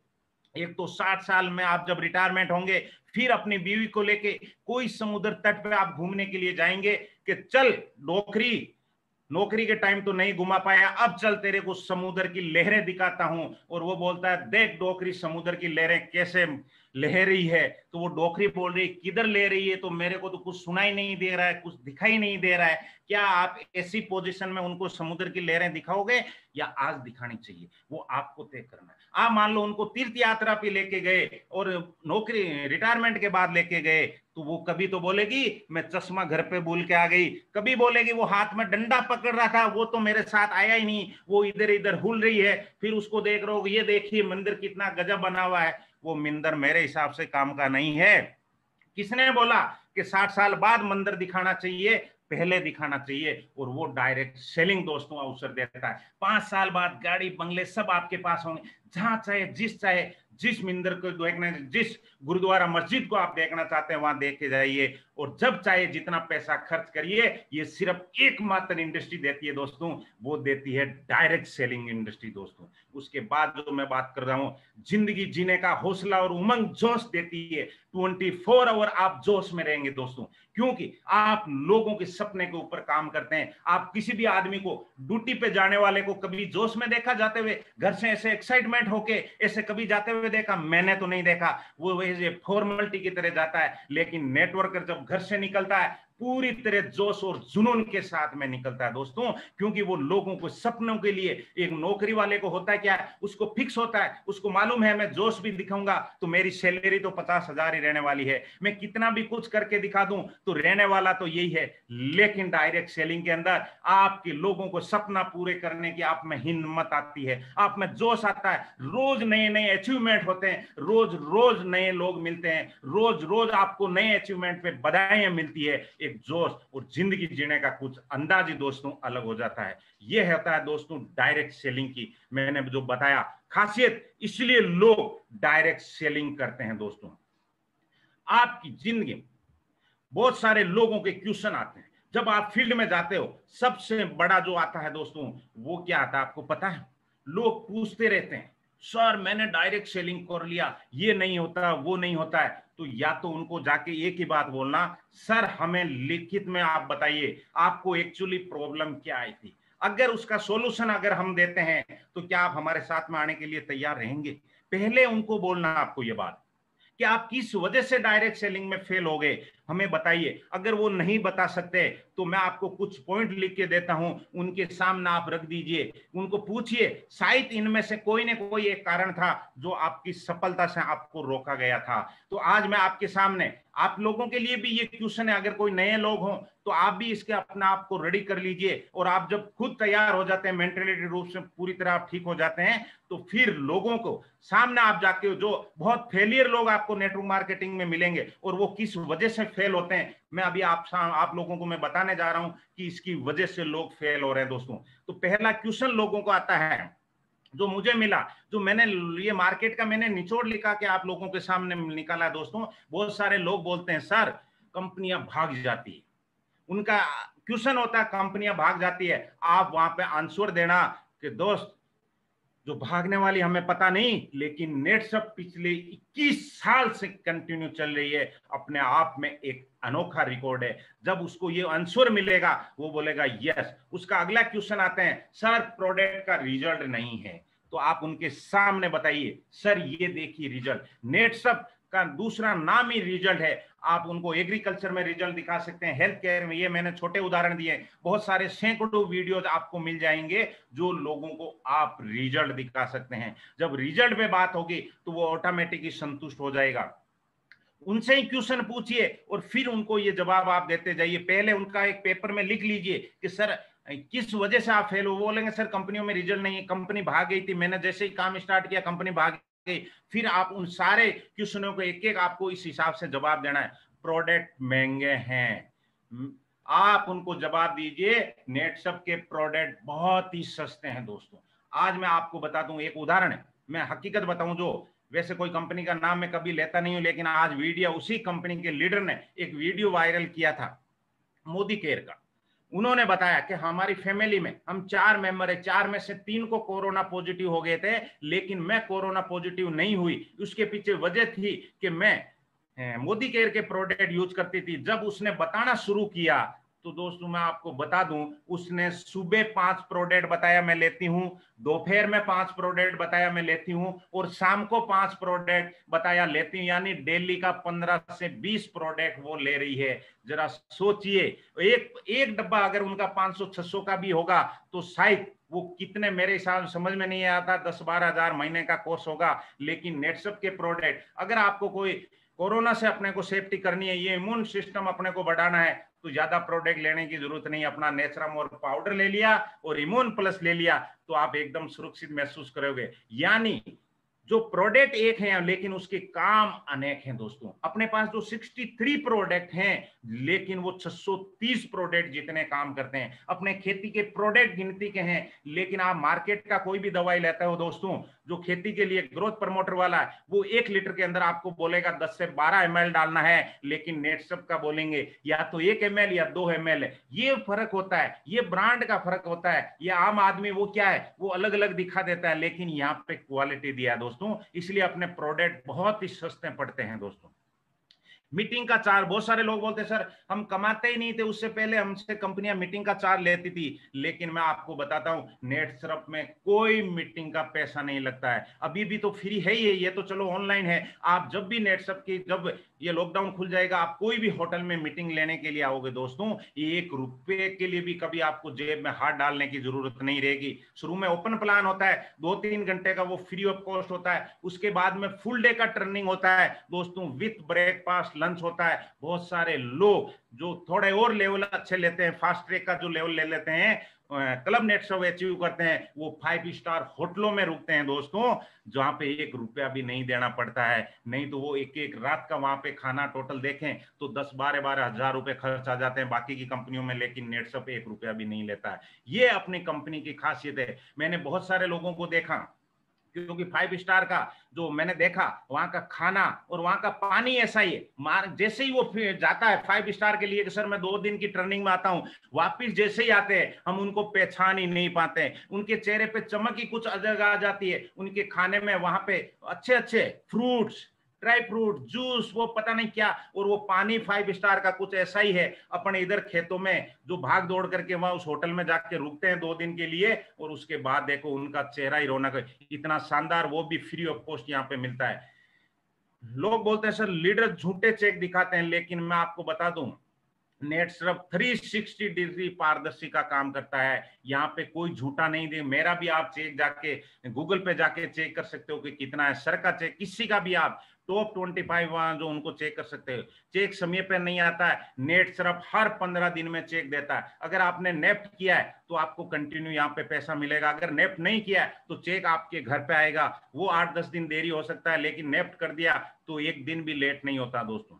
एक तो 60 साल में आप जब रिटायरमेंट होंगे, फिर अपनी बीवी को लेके कोई समुद्र तट पे आप घूमने के लिए जाएंगे कि चल नौकरी, नौकरी के टाइम तो नहीं घुमा पाया, अब चल तेरे को समुद्र की लहरें दिखाता हूं। और वो बोलता है, देख डोकरी समुद्र की लहरें कैसे लह रही है। तो वो डोकरी बोल रही है, किधर ले रही है? तो मेरे को तो कुछ सुनाई नहीं दे रहा है, कुछ दिखाई नहीं दे रहा है। क्या आप ऐसी पोजीशन में उनको समुद्र की लहरें दिखाओगे या आज दिखानी चाहिए? वो आपको तय करना है। आप मान लो उनको तीर्थ यात्रा पे लेके गए और नौकरी रिटायरमेंट के बाद लेके गए, तो वो कभी तो बोलेगी मैं चश्मा घर पे भूल के आ गई, कभी बोलेगी वो हाथ में डंडा पकड़ रहा था, वो तो मेरे साथ आया ही नहीं, वो इधर इधर हुल रही है। फिर उसको देख रहे हो, ये देखिए मंदिर कितना गजब बना हुआ है। वो मंदिर मेरे हिसाब से काम का नहीं है। किसने बोला कि 60 साल बाद मंदिर दिखाना चाहिए? पहले दिखाना चाहिए। और वो डायरेक्ट सेलिंग दोस्तों अवसर देता है। 5 साल बाद गाड़ी बंगले सब आपके पास होंगे, जहां चाहे जिस मंदिर को देखना, जिस गुरुद्वारा मस्जिद को आप देखना चाहते हैं वहां देख के जाइए, और जब चाहे जितना पैसा खर्च करिए। ये सिर्फ एकमात्र इंडस्ट्री देती है दोस्तों, वो देती है डायरेक्ट सेलिंग इंडस्ट्री दोस्तों। उसके बाद जो मैं बात कर रहा हूं, जिंदगी जीने का हौसला और उमंग जोश देती है। 24 आवर आप जोश में रहेंगे दोस्तों, क्योंकि आप लोगों के सपने के ऊपर काम करते हैं। आप किसी भी आदमी को, ड्यूटी पे जाने वाले को कभी जोश में देखा जाते हुए, घर से ऐसे एक्साइटमेंट होके ऐसे कभी जाते हुए देखा? मैंने तो नहीं देखा। वो वैसे फॉर्मेलिटी की तरह जाता है। लेकिन नेटवर्कर जब घर से निकलता है, पूरी तरह जोश और जुनून के साथ में निकलता है दोस्तों, क्योंकि वो लोगों को सपनों के लिए, एक नौकरी वाले को होता है क्या है, उसको फिक्स होता है, उसको मालूम है मैं जोश भी दिखाऊंगा तो मेरी सैलरी तो 50,000 ही रहने वाली है, मैं कितना भी कुछ करके दिखा दूं तो रहने वाला तो यही है। लेकिन डायरेक्ट सेलिंग के अंदर आपके लोगों को सपना पूरे करने की आप में हिम्मत आती है, आप में जोश आता है। रोज नए नए अचीवमेंट होते हैं, रोज रोज नए लोग मिलते हैं, रोज रोज आपको नए अचीवमेंट पे बधाइयां मिलती है। एक जोश और जिंदगी जीने का कुछ अंदाज ही दोस्तों अलग हो जाता है। यह होता है दोस्तों डायरेक्ट सेलिंग की मैंने जो बताया खासियत, इसलिए लोग डायरेक्ट सेलिंग करते हैं दोस्तों। आपकी जिंदगी में बहुत सारे लोगों के क्वेश्चन आते हैं, जब आप फील्ड में जाते हो सबसे बड़ा जो आता है दोस्तों, वो क्या आता है आपको पता है? लोग पूछते रहते हैं, सर मैंने डायरेक्ट सेलिंग कर लिया, ये नहीं होता वो नहीं होता है। तो या तो उनको जाके एक ही बात बोलना, सर हमें लिखित में आप बताइए आपको एक्चुअली प्रॉब्लम क्या आई थी। अगर उसका सॉल्यूशन अगर हम देते हैं तो क्या आप हमारे साथ में आने के लिए तैयार रहेंगे? पहले उनको बोलना आपको ये बात कि आप किस वजह से डायरेक्ट सेलिंग में फेल हो गए, हमें बताइए। अगर वो नहीं बता सकते तो मैं आपको कुछ पॉइंट लिख के देता हूं, उनके सामने आप रख दीजिए, उनको पूछिए, शायद इनमें से कोई ना कोई एक कारण था जो आपकी सफलता से आपको रोका गया था। तो आज मैं आपके सामने आप लोगों के लिए भी ये क्वेश्चन है, अगर कोई नए लोग हों तो आप भी इसके अपने आप को रेडी कर लीजिए। और आप जब खुद तैयार हो जाते हैं, मेंटलिटी रूप से पूरी तरह आप ठीक हो जाते हैं, तो फिर लोगों को सामने आप जाके, जो बहुत फेलियर लोग आपको नेटवर्क मार्केटिंग में मिलेंगे और वो किस वजह से फेल होते हैं, मैं अभी आप लोगों को मैं बताने जा रहा हूं कि इसकी वजह से लोग फेल हो रहे हैं दोस्तों। तो पहला क्वेश्चन लोगों को आता है जो मुझे मिला, जो मैंने ये मार्केट का मैंने निचोड़ लिखा कि आप लोगों के सामने निकाला दोस्तों। बहुत सारे लोग बोलते हैं सर कंपनियां भाग जाती है, उनका क्वेश्चन होता है कंपनियां भाग जाती है। आप वहां पे आंसर देना कि दोस्त जो भागने वाली हमें पता नहीं, लेकिन नेटसप पिछले 21 साल से कंटिन्यू चल रही है, अपने आप में एक अनोखा रिकॉर्ड है। जब उसको ये आंसर मिलेगा वो बोलेगा यस। उसका अगला क्वेश्चन आते हैं, सर प्रोडक्ट का रिजल्ट नहीं है। तो आप उनके सामने बताइए, सर ये देखिए रिजल्ट, नेटसप का दूसरा नाम ही रिजल्ट है। आप उनको एग्रीकल्चर में रिजल्ट दिखा सकते हैं, हेल्थ केयर में, ये मैंने छोटे उदाहरण दिए, बहुत सारे सैकड़ों वीडियोज आपको मिल जाएंगे जो लोगों को आप रिजल्ट दिखा सकते हैं। जब रिजल्ट पे बात होगी तो वो ऑटोमेटिकली संतुष्ट हो जाएगा। उनसे ही क्वेश्चन पूछिए और फिर उनको ये जवाब आप देते जाइए। पहले उनका एक पेपर में लिख लीजिए कि सर किस वजह से आप फेल हो, वो बोलेंगे सर कंपनियों में रिजल्ट नहीं है, कंपनी भाग गई थी, मैंने जैसे ही काम स्टार्ट किया कंपनी भाग गई। फिर आप उन सारे क्वेश्चनों को एक एक आपको इस हिसाब से जवाब देना है। प्रोडक्ट महंगे हैं, आप उनको जवाब दीजिए। नेटसप के प्रोडक्ट बहुत ही सस्ते हैं दोस्तों। आज मैं आपको बता दूं एक उदाहरण है, मैं हकीकत बताऊं, जो वैसे कोई कंपनी का नाम मैं कभी लेता नहीं हूं, लेकिन आज वीडियो उसी कंपनी के लीडर ने एक वीडियो वायरल किया था मोदी केयर का। उन्होंने बताया कि हमारी फैमिली में हम 4 मेंबर है, 4 में से 3 को कोरोना पॉजिटिव हो गए थे, लेकिन मैं कोरोना पॉजिटिव नहीं हुई। उसके पीछे वजह थी कि मैं मोदी केयर के प्रोडक्ट यूज करती थी। जब उसने बताना शुरू किया तो दोस्तों मैं आपको बता दूं, उसने सुबह 5 प्रोडक्ट बताया मैं लेती हूं, दोपहर में 5 प्रोडक्ट बताया मैं लेती हूं, और शाम को 5 प्रोडक्ट बताया लेती हूं, यानी डेली का 15 से 20 प्रोडक्ट वो ले रही है। जरा सोचिए, एक एक डब्बा अगर उनका 500-600 का भी होगा तो शायद वो कितने, मेरे हिसाब समझ में नहीं आता, 10-12 हजार महीने का कोर्स होगा। लेकिन नेटसप के प्रोडक्ट, अगर आपको कोई कोरोना से अपने को सेफ्टी करनी है, ये इम्यून सिस्टम अपने को बढ़ाना है, तो ज्यादा प्रोडक्ट लेने की जरूरत नहीं। अपना नेचरम और पाउडर ले लिया और इम्यून प्लस ले लिया तो आप एकदम सुरक्षित महसूस करोगे। यानी जो प्रोडक्ट एक है लेकिन उसके काम अनेक हैं दोस्तों। अपने पास जो 63 प्रोडक्ट हैं लेकिन वो 630 प्रोडक्ट जितने काम करते हैं। अपने खेती के प्रोडक्ट गिनती के हैं, लेकिन आप मार्केट का कोई भी दवाई लेते हो दोस्तों, जो खेती के लिए ग्रोथ प्रमोटर वाला है, वो 1 लीटर के अंदर आपको बोलेगा 10 से 12 ml डालना है, लेकिन नेटसप का बोलेंगे या तो 1 ml या 2 ml। ये फर्क होता है, ये ब्रांड का फर्क होता है। ये आम आदमी वो क्या है, वो अलग अलग दिखा देता है, लेकिन यहाँ पे क्वालिटी दिया है दोस्तों, इसलिए अपने प्रोडक्ट बहुत ही सस्ते पड़ते हैं दोस्तों। मीटिंग का चार्ज, बहुत सारे लोग बोलते हैं सर हम कमाते ही नहीं थे, उससे पहले हमसे कंपनियां मीटिंग का चार्ज लेती थी। लेकिन मैं आपको बताता हूं, नेटसप में कोई मीटिंग का पैसा नहीं लगता है। अभी भी तो फ्री है ही है, ये तो चलो ऑनलाइन है। आप जब भी नेटसप की, जब ये लॉकडाउन खुल जाएगा, आप कोई भी होटल में मीटिंग लेने के लिए आओगे दोस्तों, 1 रुपए के लिए भी कभी आपको जेब में हाथ डालने की जरूरत नहीं रहेगी। शुरू में ओपन प्लान होता है, 2-3 घंटे का, वो फ्री ऑफ कॉस्ट होता है। उसके बाद में फुल डे का ट्रेनिंग होता है दोस्तों, विथ ब्रेकफास्ट लंच होता है। बहुत सारे लोग जो थोड़े और लेवल अच्छे लेते हैं, फास्ट ट्रैक का जो लेवल ले लेते हैं, क्लब नेटसप अचीव करते हैं, वो 5 स्टार होटलों में रुकते हैं दोस्तों, जहां पे 1 रुपया भी नहीं देना पड़ता है। नहीं तो वो एक एक रात का वहां पे खाना टोटल देखें तो 10-12 हजार रुपए खर्च आ जाते हैं बाकी की कंपनियों में, लेकिन नेटसप 1 रुपया भी नहीं लेता है। ये अपनी कंपनी की खासियत है। मैंने बहुत सारे लोगों को देखा, क्योंकि 5 स्टार का जो मैंने देखा, वहां का खाना और वहां का पानी ऐसा ही है, जैसे ही वो जाता है 5 स्टार के लिए कि सर मैं 2 दिन की ट्रेनिंग में आता हूं, वापिस जैसे ही आते हैं हम उनको पहचान ही नहीं पाते। उनके चेहरे पे चमक ही कुछ अलग आ जाती है। उनके खाने में वहां पे अच्छे अच्छे फ्रूट्स, ड्राई फ्रूट जूस, वो पता नहीं क्या, और वो पानी 5 स्टार का कुछ ऐसा ही है। अपने इधर खेतों में जो भाग दौड़ करके वहां उस होटल में जाके रुकते हैं 2 दिन के लिए, और उसके बाद देखो उनका चेहरा ही रौनक है, इतना शानदार, वो भी फ्री ऑफ कॉस्ट यहाँ पे मिलता है। लोग बोलते हैं सर लीडर झूठे चेक दिखाते हैं, लेकिन मैं आपको बता दूं, नेटसप 360 डिग्री पारदर्शी का काम करता है। यहाँ पे कोई झूठा नहीं दे। मेरा भी आप चेक जाके गूगल पे जाके चेक कर सकते हो कि कितना है। सर का चेक, किसी का भी आप टॉप 25 वहां जो उनको चेक कर सकते हो। चेक समय पे नहीं आता है, नेटसप हर 15 दिन में चेक देता है। अगर आपने नेफ्ट किया है तो आपको कंटिन्यू यहाँ पे पैसा मिलेगा। अगर नेफ्ट नहीं किया है तो चेक आपके घर पे आएगा। वो 8-10 दिन देरी हो सकता है, लेकिन नेफ्ट कर दिया तो 1 दिन भी लेट नहीं होता दोस्तों।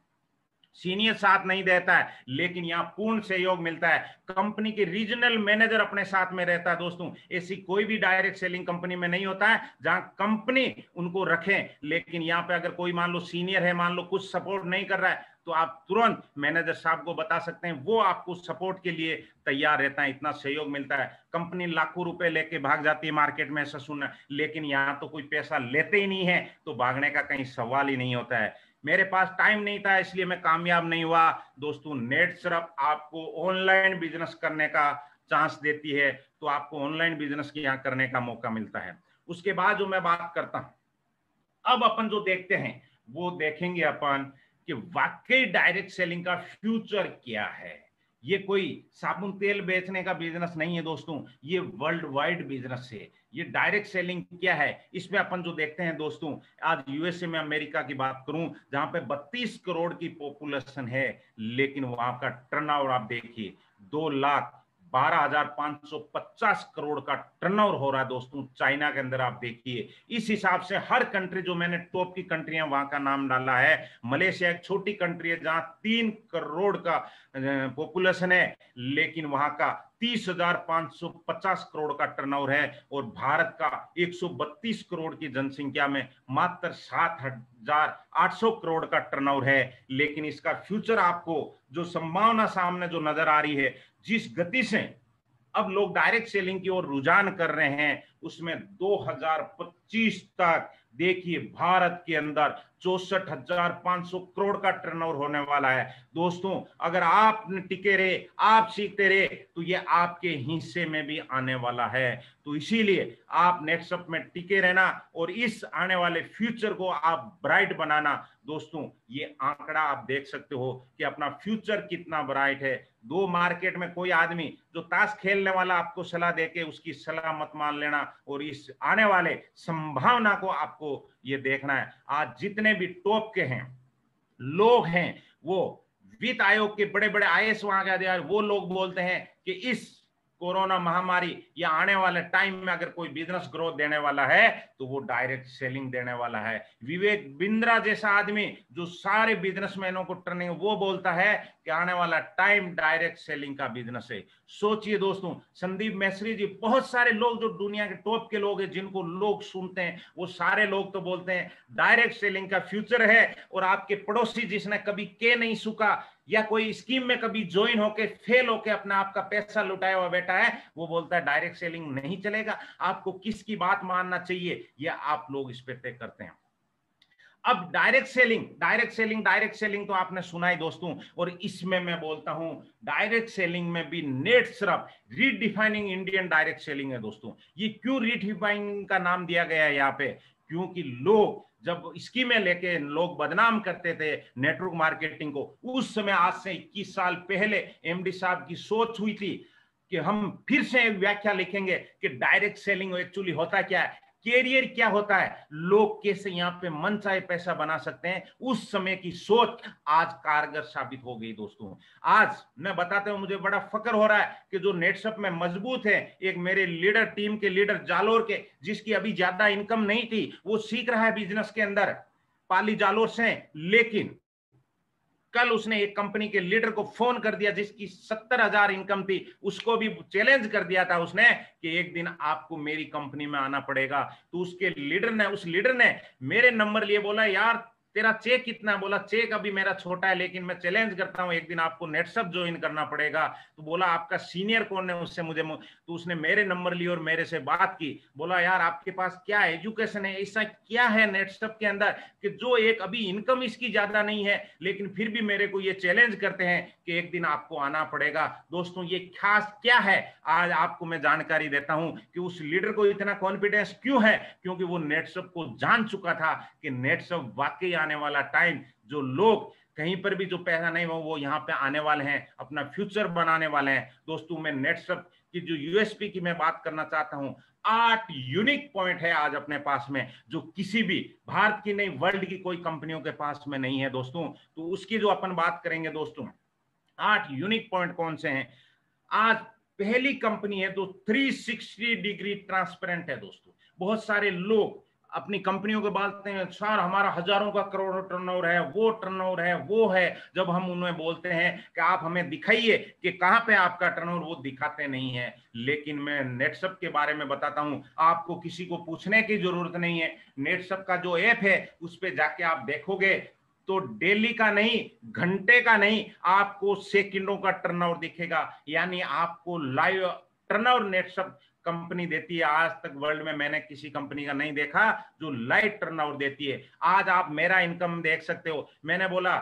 सीनियर साथ नहीं देता है, लेकिन यहाँ पूर्ण सहयोग मिलता है। कंपनी के रीजनल मैनेजर अपने साथ में रहता है दोस्तों। ऐसी कोई भी डायरेक्ट सेलिंग कंपनी में नहीं होता है जहां कंपनी उनको रखे। लेकिन यहाँ पे अगर कोई मान लो सीनियर है, मान लो कुछ सपोर्ट नहीं कर रहा है, तो आप तुरंत मैनेजर साहब को बता सकते हैं, वो आपको सपोर्ट के लिए तैयार रहता है। इतना सहयोग मिलता है। कंपनी लाखों रुपए लेके भाग जाती है मार्केट में, ऐसा सुनना, लेकिन यहाँ तो कोई पैसा लेते ही नहीं है, तो भागने का कहीं सवाल ही नहीं होता है। मेरे पास टाइम नहीं था इसलिए मैं कामयाब नहीं हुआ दोस्तों। नेटसप आपको ऑनलाइन बिजनेस करने का चांस देती है, तो आपको ऑनलाइन बिजनेस यहाँ करने का मौका मिलता है। उसके बाद जो मैं बात करता हूं, अब अपन जो देखते हैं वो देखेंगे अपन कि वाकई डायरेक्ट सेलिंग का फ्यूचर क्या है। ये कोई साबुन तेल बेचने का बिजनेस नहीं है दोस्तों, ये वर्ल्ड वाइड बिजनेस है। ये डायरेक्ट सेलिंग क्या है, इसमें अपन जो देखते हैं दोस्तों, आज यूएसए में, अमेरिका की बात करूं, जहां पे 32 करोड़ की पॉपुलेशन है, लेकिन वहां का टर्नओवर आप देखिए, 2 लाख 12,550 करोड़ का टर्नओवर हो रहा है दोस्तों चाइना के अंदर। आप देखिए इस हिसाब से हर कंट्री, जो मैंने टॉप की कंट्रियां वहां का नाम डाला है, मलेशिया एक छोटी कंट्री है जहां 3 करोड़ का पॉपुलेशन है, लेकिन वहां का 30,550 करोड़ का टर्नओवर है, और भारत का 132 करोड़ की जनसंख्या में मात्र 7,800 करोड़ का टर्नओवर है। लेकिन इसका फ्यूचर आपको जो संभावना सामने जो नजर आ रही है, जिस गति से अब लोग डायरेक्ट सेलिंग की ओर रुझान कर रहे हैं, उसमें 2025 तक देखिए भारत के अंदर 64,500 करोड़ का टर्नओवर होने वाला है। दोस्तों अगर आप टिके रहे, आप सीखते रहे, तो ये आपके हिस्से में भी आने वाला है। तो इसीलिए आप नेक्स्टअप में टिके रहना और इस आने वाले फ्यूचर को आप ब्राइट बनाना। दोस्तों ये आंकड़ा आप देख सकते हो कि अपना फ्यूचर कितना ब्राइट है। दो मार्केट में कोई आदमी जो ताश खेलने वाला आपको सलाह देके उसकी सलाह मत मान लेना, और इस आने वाले संभावना को आपको ये देखना है। आज जितने भी टॉप के हैं लोग हैं, वो वित्त आयोग के बड़े बड़े आईएएस वहां के अधिकारी, वो लोग बोलते हैं कि इस कोरोना महामारी या आने वाले टाइम में अगर कोई बिजनेस ग्रोथ देने वाला है तो वो डायरेक्ट सेलिंग देने वाला है। विवेक बिंद्रा जैसा आदमी जो सारे बिजनेसमैनों को ट्रेनिंग, वो बोलता है कि आने वाला टाइम डायरेक्ट सेलिंग का बिजनेस है। सोचिए दोस्तों, संदीप मैसरी जी, बहुत सारे लोग जो दुनिया के टॉप के लोग हैं जिनको लोग सुनते हैं, वो सारे लोग तो बोलते हैं डायरेक्ट सेलिंग का फ्यूचर है। और आपके पड़ोसी जिसने कभी के नहीं सूखा या कोई स्कीम में कभी ज्वाइन होके फेल होके अपना आपका पैसा लुटाया हुआ बैठा है, वो बोलता है डायरेक्ट सेलिंग नहीं चलेगा। आपको किसकी बात मानना चाहिए, या आप लोग इस पे तय करते हैं। अब डायरेक्ट सेलिंग तो आपने सुना ही दोस्तों, और इसमें मैं बोलता हूं डायरेक्ट सेलिंग में भी नेट सिर्फ रीडिफाइनिंग इंडियन डायरेक्ट सेलिंग है दोस्तों। ये क्यों रीडिफाइनिंग का नाम दिया गया है यहाँ पे, क्योंकि लोग जब स्कीमें लेके लोग बदनाम करते थे नेटवर्क मार्केटिंग को, उस समय आज से 21 साल पहले एमडी साहब की सोच हुई थी कि हम फिर से एक व्याख्या लिखेंगे कि डायरेक्ट सेलिंग एक्चुअली होता क्या है, कैरियर क्या होता है, लोग कैसे यहाँ पे मनचाहे पैसा बना सकते हैं। उस समय की सोच आज कारगर साबित हो गई दोस्तों। आज मैं बताता हूं, मुझे बड़ा फक्र हो रहा है कि जो नेटसप में मजबूत है, एक मेरे लीडर, टीम के लीडर जालोर के, जिसकी अभी ज्यादा इनकम नहीं थी, वो सीख रहा है बिजनेस के अंदर, पाली जालोर से, लेकिन कल उसने एक कंपनी के लीडर को फोन कर दिया जिसकी 70,000 इनकम थी, उसको भी चैलेंज कर दिया था उसने कि एक दिन आपको मेरी कंपनी में आना पड़ेगा। तो उस लीडर ने मेरे नंबर लिए, बोला यार तेरा चेक कितना, बोला चेक अभी मेरा छोटा है लेकिन मैं चैलेंज करता हूं एक दिन आपको नेटसप ज्वाइन करना पड़ेगा। तो बोला आपका सीनियर कौन है, उससे मुझे, तो उसने मेरे नंबर लिए और मेरे से बात की। बोला यार आपके पास क्या एजुकेशन है, ऐसा क्या है नेटसप के अंदर कि जो एक अभी इनकम इसकी ज्यादा नहीं है लेकिन फिर भी मेरे को ये चैलेंज करते हैं कि एक दिन आपको आना पड़ेगा। दोस्तों ये खास क्या है, आज आपको मैं जानकारी देता हूं कि उस लीडर को इतना कॉन्फिडेंस क्यों है, क्योंकि वो नेटसप को जान चुका था कि नेटसप वाकई आने वाला टाइम, जो लोग कहीं पर भी जो पैसा नहीं वो यहाँ पे आने वाले हैं, अपना फ्यूचर बनाने वाले हैं। दोस्तों मैं नेटसप की जो यूएसपी की मैं बात करना चाहता हूं, 8 यूनिक पॉइंट है आज अपने पास में जो किसी भी भारत की नहीं, वर्ल्ड की कोई कंपनियों के पास में नहीं है दोस्तों। तो उसकी जो अपन बात करेंगे दोस्तों, 8 यूनिक पॉइंट कौन से हैं। आज पहली कंपनी है जो 360 डिग्री ट्रांसपेरेंट है दोस्तों। बहुत सारे लोग अपनी कंपनियों को बोलते हैं सर हमारा हजारों का करोड़ों टर्नओवर है, वो टर्नओवर है, वो है। जब हम उन्हें बोलते हैं कि आप हमें दिखाइए कि कहां पे आपका टर्नओवर, वो दिखाते नहीं है। लेकिन मैं नेटसप के बारे में बताता हूं, आपको किसी को पूछने की जरूरत नहीं है। नेटसप का जो ऐप है उस पे जाके आप देखोगे तो डेली का नहीं, घंटे का नहीं, आपको सेकंडों का टर्नओवर दिखेगा। यानी आपको लाइव टर्नओवर नेटसप कंपनी देती है। आज तक वर्ल्ड में मैंने किसी कंपनी का नहीं देखा जो लाइव टर्नओवर देती है। आज आप मेरा इनकम देख सकते हो। मैंने बोला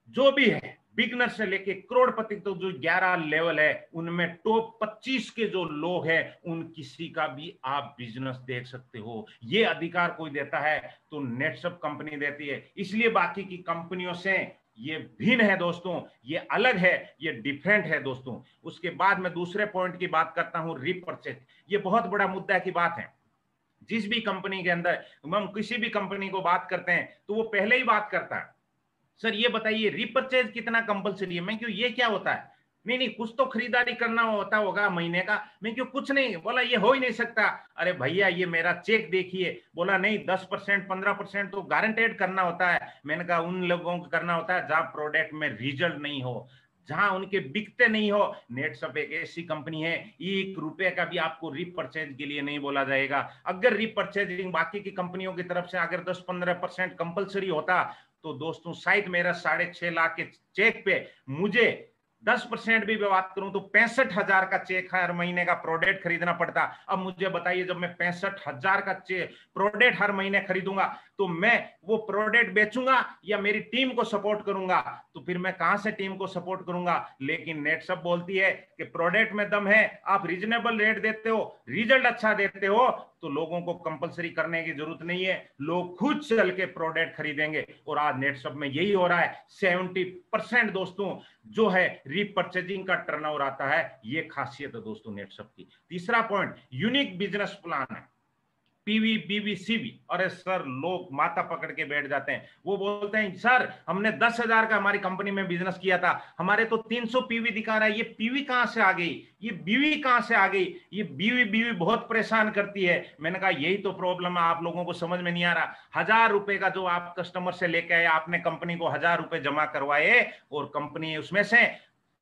जो भी है बिगनर से लेके करोड़पति तो जो 11 लेवल है उनमें टॉप 25 के जो लोग हैं उन किसी का भी आप बिजनेस देख सकते हो। ये अधिकार कोई देता है तो नेटसप कंपनी देती है। इसलिए बाकी की कंपनियों से ये भिन्न है दोस्तों, ये अलग है, ये डिफरेंट है दोस्तों। उसके बाद मैं दूसरे पॉइंट की बात करता हूं, रीपरचेज। ये बहुत बड़ा मुद्दा की बात है। जिस भी कंपनी के अंदर हम किसी भी कंपनी को बात करते हैं तो वो पहले ही बात करता है सर ये बताइए रीपरचेज कितना कंपलसरी है। मैं क्यों, ये क्या होता है, नहीं नहीं, कुछ तो खरीदारी करना होता होगा महीने का। मैं क्यों, कुछ नहीं। बोला ये हो ही नहीं सकता। अरे भैया ये मेरा चेक देखिए। बोला नहीं, 10% 15% तो गारंटेड करना होता है। मैंने कहा उन लोगों को करना होता है जहां प्रोडक्ट में रिजल्ट नहीं हो, जहां उनके बिकते नहीं हो। नेटसप एक ऐसी कंपनी है, 1 रुपए का भी आपको रीपरचेज के लिए नहीं बोला जाएगा। अगर रीपरचेजिंग बाकी की कंपनियों की तरफ से अगर 10-15% कंपलसरी होता, तो दोस्तों शायद मेरा 6.5 लाख के चेक पे मुझे 10% भी बात करूं तो 65,000 का चेक हर महीने का प्रोडक्ट खरीदना पड़ता। अब मुझे बताइए, जब मैं 65,000 का चेक प्रोडक्ट हर महीने खरीदूंगा, तो मैं वो प्रोडक्ट बेचूंगा या मेरी टीम को सपोर्ट करूंगा? तो फिर मैं कहां से टीम को सपोर्ट करूंगा? लेकिन नेटसप बोलती है कि प्रोडक्ट में दम है, आप रीजनेबल रेट देते हो, रिजल्ट अच्छा देते हो, तो लोगों को कंपलसरी करने की जरूरत नहीं है, लोग खुद चल के प्रोडक्ट खरीदेंगे। और आज नेटसप में यही हो रहा है। 70% दोस्तों जो है रीपरचेजिंग का टर्नओवर आता है। ये खासियत है दोस्तों नेटसप की। तीसरा पॉइंट, यूनिक बिजनेस प्लान है। पीवी बीवी सीवी। अरे सर, लोग माथा पकड़ के बैठ जाते हैं। वो बोलते हैं सर हमने 10,000 का हमारी कंपनी में बिजनेस किया था, हमारे तो 300 पीवी दिखा रहा है, ये पीवी कहां से आ गई, ये बीवी कहां से आ गई? ये बीवी बीवी बहुत परेशान करती है। मैंने कहा यही तो प्रॉब्लम है, आप लोगों को समझ में नहीं आ रहा। 1,000 रुपए का जो आप कस्टमर से लेके आए, आपने कंपनी को 1,000 रुपए जमा करवाए और कंपनी उसमें से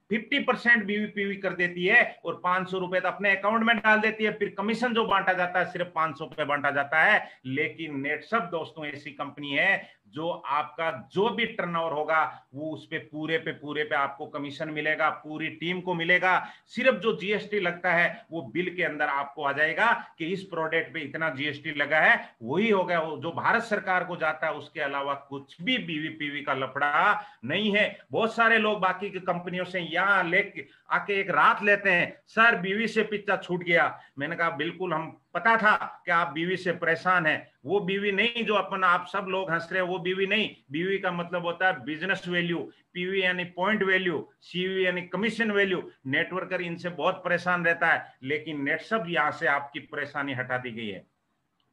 50% बीवीपीवी कर देती है और 500 रुपए तो अपने अकाउंट में डाल देती है। फिर कमीशन जो बांटा जाता है सिर्फ 500 पे बांटा जाता है। लेकिन नेटसप दोस्तों ऐसी कंपनी है जो आपका जो भी टर्नओवर होगा वो उस पे पूरे पे आपको कमीशन मिलेगा, पूरी टीम को मिलेगा। सिर्फ जो जीएसटी लगता है वो बिल के अंदर आपको आ जाएगा कि इस प्रोडक्ट पे इतना जीएसटी लगा है, वही हो गया। जो भारत सरकार को जाता है, उसके अलावा कुछ भी बीवीपीवी का लफड़ा नहीं है। बहुत सारे लोग बाकी की कंपनियों से यहाँ लेके आके एक रात लेते हैं, सर बीवी से पिज्जा छूट गया। मैंने कहा बिल्कुल, हम पता था कि आप बीवी से परेशान हैं। वो बीवी नहीं जो अपना आप सब लोग हंस रहे हैं, वो बीवी नहीं। बीवी का मतलब होता है बिजनेस वैल्यू, पीवी यानी पॉइंट वैल्यू, सीवी यानी कमीशन वैल्यू। नेटवर्कर इनसे बहुत परेशान रहता है, लेकिन नेटसप यहां से आपकी परेशानी हटा दी गई है।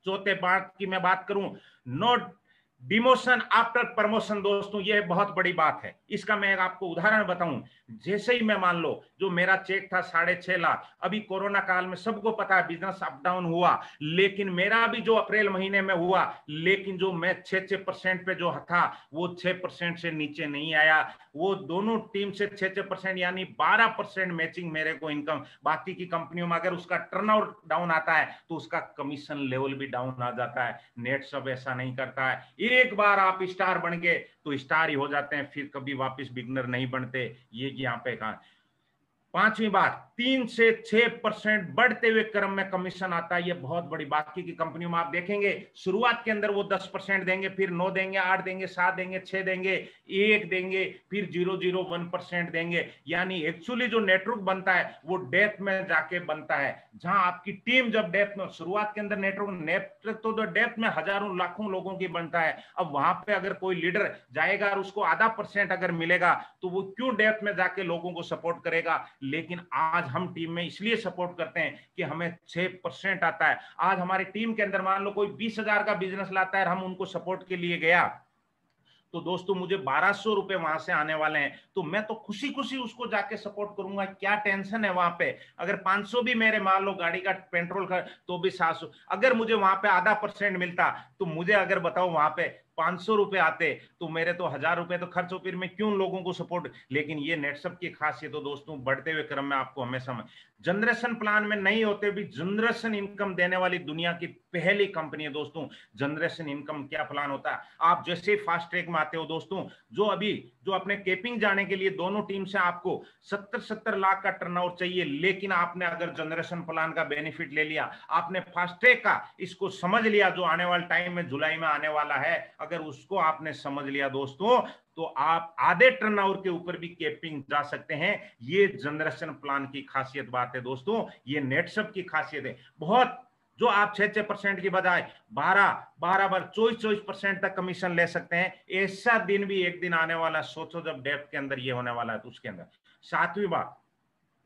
चौथे बात की मैं बात करूं, नोट डिमोशन आफ्टर प्रमोशन। दोस्तों ये बहुत बड़ी बात है। इसका मैं आपको उदाहरण बताऊं। जैसे ही मैं मान लो जो मेरा चेक था 6.5 लाख, अभी कोरोना काल में सबको पता है बिजनेस अप डाउन हुआ, लेकिन मेरा भी जो अप्रैल महीने में हुआ, लेकिन जो मैं 6% पे जो था वो 6% से नीचे नहीं आया। वो दोनों टीम से 6% यानी 12% मैचिंग मेरे को इनकम। बाकी की कंपनियों में अगर उसका टर्नओवर डाउन आता है तो उसका कमीशन लेवल भी डाउन आ जाता है। नेटसप ऐसा नहीं करता है। एक बार आप स्टार बन गए तो स्टार ही हो जाते हैं, फिर कभी वापस बिगनर नहीं बनते। ये यहाँ पे कहा। पांचवी बात, 3 से 6% बढ़ते हुए क्रम में कमीशन आता है। ये बहुत बड़ी, बाकी की कंपनियों में आप देखेंगे शुरुआत के अंदर वो 10% देंगे, फिर 9 देंगे, 8 देंगे, 7 देंगे, 6 देंगे, 1 देंगे, फिर 0.01% देंगे। यानी एक्चुअली जो नेटवर्क बनता है वो डेप्थ में जाके बनता है। जहां आपकी टीम जब डेप्थ में, शुरुआत के अंदर नेटवर्क तो डेप्थ में हजारों लाखों लोगों की बनता है। अब वहां पे अगर कोई लीडर जाएगा और उसको आधा % अगर मिलेगा तो वो क्यों डेप्थ में जाके लोगों को सपोर्ट करेगा? लेकिन आज हम टीम में इसलिए सपोर्ट करते हैं कि हमें 6% आता है। आज हमारी टीम के अंदर मान लो कोई 20,000 का बिजनेस लाता है और हम उनको सपोर्ट के लिए गया, तो दोस्तों मुझे 1,200 रुपए वहां से आने वाले हैं, तो मैं तो खुशी खुशी उसको जाके सपोर्ट करूंगा। क्या टेंशन है वहां पे? अगर 500 भी मेरे मान लो गाड़ी का पेट्रोल का, तो भी 700। अगर मुझे वहां पे आधा % मिलता तो मुझे अगर बताओ वहां पे 500 रुपए आते तो मेरे तो 1,000 रुपए तो खर्च हो, फिर मैं क्यों लोगों को सपोर्ट? लेकिन ये नेटसप की खासियत तो दोस्तों बढ़ते हुए क्रम में आपको हमेशा जनरेशन प्लान में नहीं होते भी जनरेशन इनकम देने वाली दुनिया की पहली कंपनी है दोस्तों। जनरेशन इनकम क्या प्लान होता है? आप जैसे फास्ट ट्रैक में आते हो दोस्तों, जो अभी जो अपने केपिंग जाने के लिए दोनों टीम से आपको 70-70 लाख का टर्नओवर चाहिए, लेकिन आपने अगर जनरेशन प्लान का बेनिफिट ले लिया, आपने फास्ट ट्रैक का इसको समझ लिया जो आने वाले टाइम में जुलाई में आने वाला है, अगर उसको आपने समझ लिया दोस्तों, तो आप आधे टर्नओवर के ऊपर भी केपिंग जा सकते हैं। ये जनरेशन प्लान की खासियत बात है दोस्तों, ये नेटसप की खासियत है। बहुत जो आप 6% की बजाय 12 24% तक कमीशन ले सकते हैं। ऐसा दिन भी एक दिन आने वाला, सोचो जब डेप्थ के अंदर ये होने वाला है तो उसके अंदर। सातवीं बात,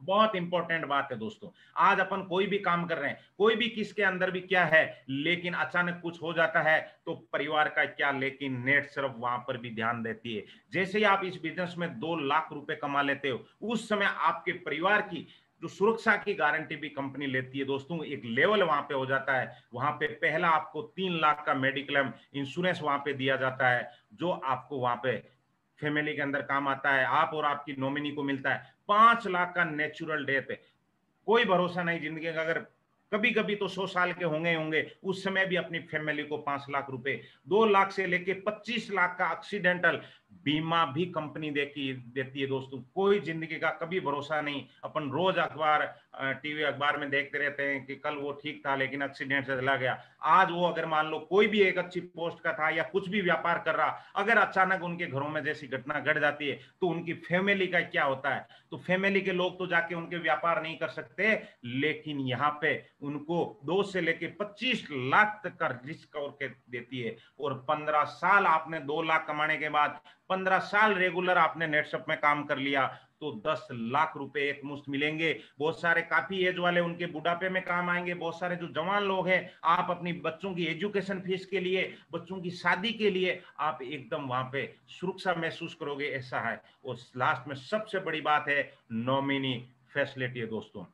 बहुत इंपॉर्टेंट बात है दोस्तों। आज अपन कोई भी काम कर रहे हैं, कोई भी किसके अंदर भी क्या है, लेकिन अचानक कुछ हो जाता है तो परिवार का क्या, लेकिन नेट सिर्फ वहां पर भी ध्यान देती है। जैसे ही आप इस बिजनेस में 2 लाख रुपए कमा लेते हो, उस समय आपके परिवार की जो सुरक्षा की गारंटी भी कंपनी लेती है दोस्तों, एक लेवल वहां पे हो जाता है। वहां पे पहला आपको 3 लाख का मेडिक्लेम इंश्योरेंस वहां पे दिया जाता है, जो आपको वहां पे फैमिली के अंदर काम आता है, आप और आपकी नॉमिनी को मिलता है। 5 लाख का नेचुरल डेथ है। कोई भरोसा नहीं जिंदगी का, अगर कभी कभी तो 100 साल के होंगे होंगे, उस समय भी अपनी फैमिली को 5 लाख रुपए, 2 लाख से लेके 25 लाख का एक्सीडेंटल बीमा भी कंपनी देती है दोस्तों। कोई जिंदगी का कभी भरोसा नहीं। अपन रोज अखबार, टीवी अखबार में देखते रहते हैं कि कल वो ठीक था लेकिन एक्सीडेंट से चला गया। आज वो अगर मान लो कोई भी एक अच्छी पोस्ट का था या कुछ भी व्यापार कर रहा, अगर अचानक उनके घरों में जैसी घटना घट जाती है तो उनकी फैमिली का क्या होता है। तो फैमिली के लोग तो जाके उनके व्यापार नहीं कर सकते, लेकिन यहाँ पे उनको 2 से लेके 25 लाख तक का रिस्क कवर के देती है। और 15 साल आपने 2 लाख कमाने के बाद 15 साल रेगुलर आपने नेटशप में काम कर लिया तो 10 लाख रुपए एक मुश्त मिलेंगे। बहुत सारे काफी एज वाले उनके बुढ़ापे में काम आएंगे। बहुत सारे जो जवान लोग हैं, आप अपनी बच्चों की एजुकेशन फीस के लिए, बच्चों की शादी के लिए आप एकदम वहां पे सुरक्षा महसूस करोगे, ऐसा है। और लास्ट में सबसे बड़ी बात है नॉमिनी फैसिलिटी है दोस्तों।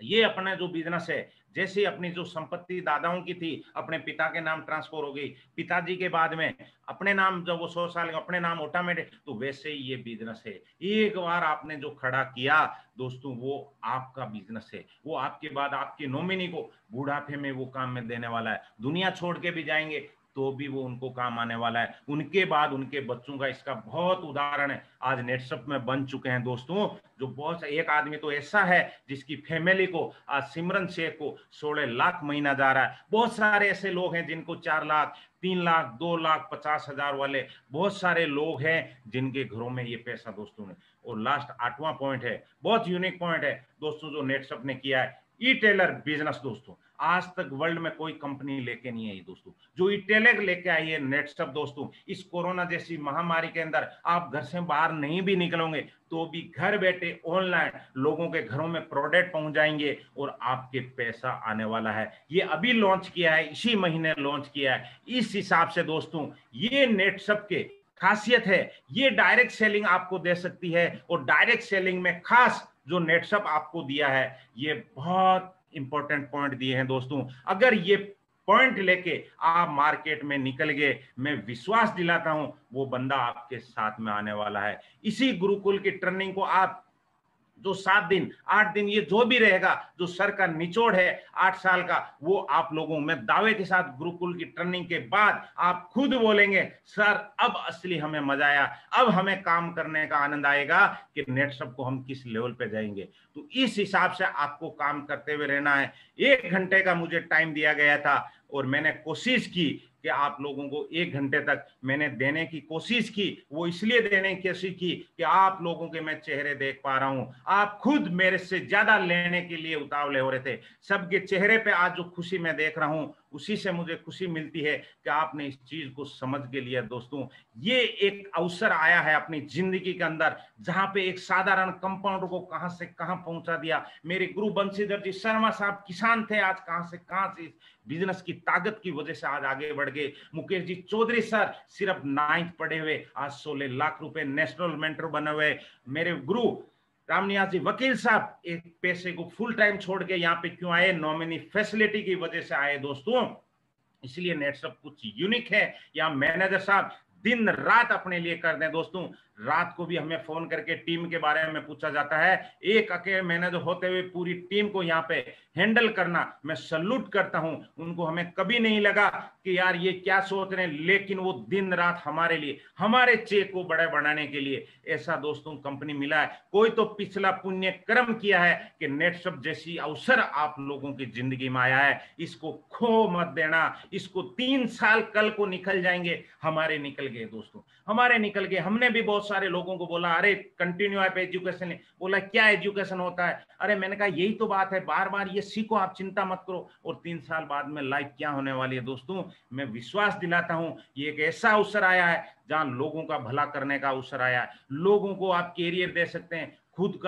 ये अपना जो बिजनेस है, जैसे अपनी जो संपत्ति दादाओं की थी अपने पिता के नाम ट्रांसफर हो गई, पिताजी के बाद में अपने नाम, जब वो 100 साल अपने नाम ऑटोमेटिक, तो वैसे ही ये बिजनेस है। एक बार आपने जो खड़ा किया दोस्तों, वो आपका बिजनेस है। वो आपके बाद आपकी नॉमिनी को बुढ़ापे में वो काम में देने वाला है। दुनिया छोड़ के भी जाएंगे तो भी वो उनको काम आने वाला है। उनके बाद उनके बच्चों का इसका बहुत उदाहरण है आज नेटशप में बन चुके हैं दोस्तों। जो बहुत एक आदमी तो ऐसा है जिसकी फैमिली को आज सिमरन शेख को 16 लाख महीना जा रहा है। बहुत सारे ऐसे लोग हैं जिनको 4 लाख, 3 लाख, 2 लाख 50 हजार वाले बहुत सारे लोग हैं जिनके घरों में ये पैसा दोस्तों ने। और लास्ट 8वां पॉइंट है, बहुत यूनिक पॉइंट है दोस्तों जो नेटशप ने किया है, ई टेलर बिजनेस दोस्तों। आज तक वर्ल्ड में कोई कंपनी लेके नहीं आई दोस्तों जो ई टेलर लेके आई है नेटशप दोस्तों। इस कोरोना जैसी महामारी के अंदर आप घर से बाहर नहीं भी निकलोगे तो भी घर बैठे ऑनलाइन लोगों के घरों में प्रोडक्ट पहुंच जाएंगे और आपके पैसा आने वाला है। ये अभी लॉन्च किया है, इसी महीने लॉन्च किया है। इस हिसाब से दोस्तों ये नेटशप के खासियत है, ये डायरेक्ट सेलिंग आपको दे सकती है। और डायरेक्ट सेलिंग में खास जो नेटशप आपको दिया है, ये बहुत इंपॉर्टेंट पॉइंट दिए हैं दोस्तों। अगर ये पॉइंट लेके आप मार्केट में निकल गए, मैं विश्वास दिलाता हूं वो बंदा आपके साथ में आने वाला है। इसी गुरुकुल की ट्रेनिंग को आप जो 7 दिन 8 दिन ये जो भी रहेगा, जो सर का निचोड़ है 8 साल का, वो आप लोगों में दावे के साथ गुरुकुल की ट्रेनिंग के बाद आप खुद बोलेंगे सर अब असली हमें मजा आया, अब हमें काम करने का आनंद आएगा कि नेटशप को हम किस लेवल पे जाएंगे। तो इस हिसाब से आपको काम करते हुए रहना है। 1 घंटे का मुझे टाइम दिया गया था और मैंने कोशिश की कि आप लोगों को 1 घंटे तक मैंने देने की कोशिश की। वो इसलिए देने की कोशिश की कि आप लोगों के मैं चेहरे देख पा रहा हूं, आप खुद मेरे से ज्यादा लेने के लिए उतावले हो रहे थे। सबके चेहरे पे आज जो खुशी मैं देख रहा हूं, उसी से मुझे खुशी मिलती है कि आपने इस चीज को समझ के लिया दोस्तों। ये एक अवसर आया है अपनी जिंदगी के अंदर जहां पे एक साधारण कंपाउंडर को कहां से कहां पहुंचा दिया। मेरे गुरु बंशीधर जी शर्मा साहब किसान थे, आज कहां से कहां से बिजनेस की ताकत की वजह से आज आगे बढ़ गए। मुकेश जी चौधरी सर सिर्फ 9th पढ़े हुए आज 16 लाख रुपए नेशनल मेंटर बने हुए। मेरे गुरु रामनिवास जी वकील साहब एक पैसे को फुल टाइम छोड़ के यहाँ पे क्यों आए, नॉमिनी फैसिलिटी की वजह से आए दोस्तों। इसलिए नेटशप कुछ यूनिक है। या मैनेजर साहब दिन रात अपने लिए कर दें दोस्तों। रात को भी हमें फोन करके टीम के बारे में पूछा जाता है। एक अकेले मैनेजर होते हुए पूरी टीम को यहाँ पे हैंडल करना, मैं सल्यूट करता हूं उनको। हमें कभी नहीं लगा कि यार ये क्या सोच रहे हैं, लेकिन वो दिन रात हमारे लिए, हमारे चेक को बड़े बनाने के लिए, ऐसा दोस्तों कंपनी मिला है। कोई तो पिछला पुण्य कर्म किया है कि नेटशप जैसी अवसर आप लोगों की जिंदगी में आया है। इसको खो मत देना। इसको 3 साल कल को निकल जाएंगे, हमारे निकल गए दोस्तों, हमारे निकल गए। हमने भी बहुत सारे लोगों को बोला अरे कंटिन्यू आप एजुकेशन, बोला क्या एजुकेशन होता है। अरे मैंने कहा यही तो बात है, बार बार ये सीखो, आप चिंता मत करो। और 3 साल बाद में लाइफ क्या होने वाली है दोस्तों, मैं विश्वास दिलाता हूं ये एक ऐसा अवसर आया है जहां लोगों का भला करने का अवसर आया है। लोगों को आप कैरियर दे सकते हैं, खुद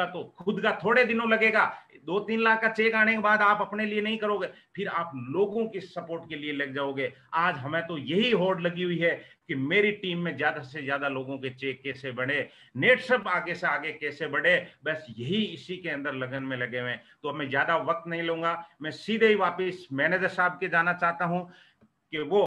का थोड़े दिनों लगेगा, 2-3 लाख का चेक आने के बाद आप अपने लिए नहीं करोगे, फिर आप लोगों की सपोर्ट के लिए लग जाओगे। आज हमें तो यही होड़ लगी हुई है कि मेरी टीम में ज्यादा से ज्यादा लोगों के चेक कैसे बढ़े, नेट सब आगे से आगे कैसे बढ़े, बस यही इसी के अंदर लगन में लगे हुए हैं। तो मैं ज्यादा वक्त नहीं लूंगा, मैं सीधे ही वापिस मैनेजर साहब के जाना चाहता हूं कि वो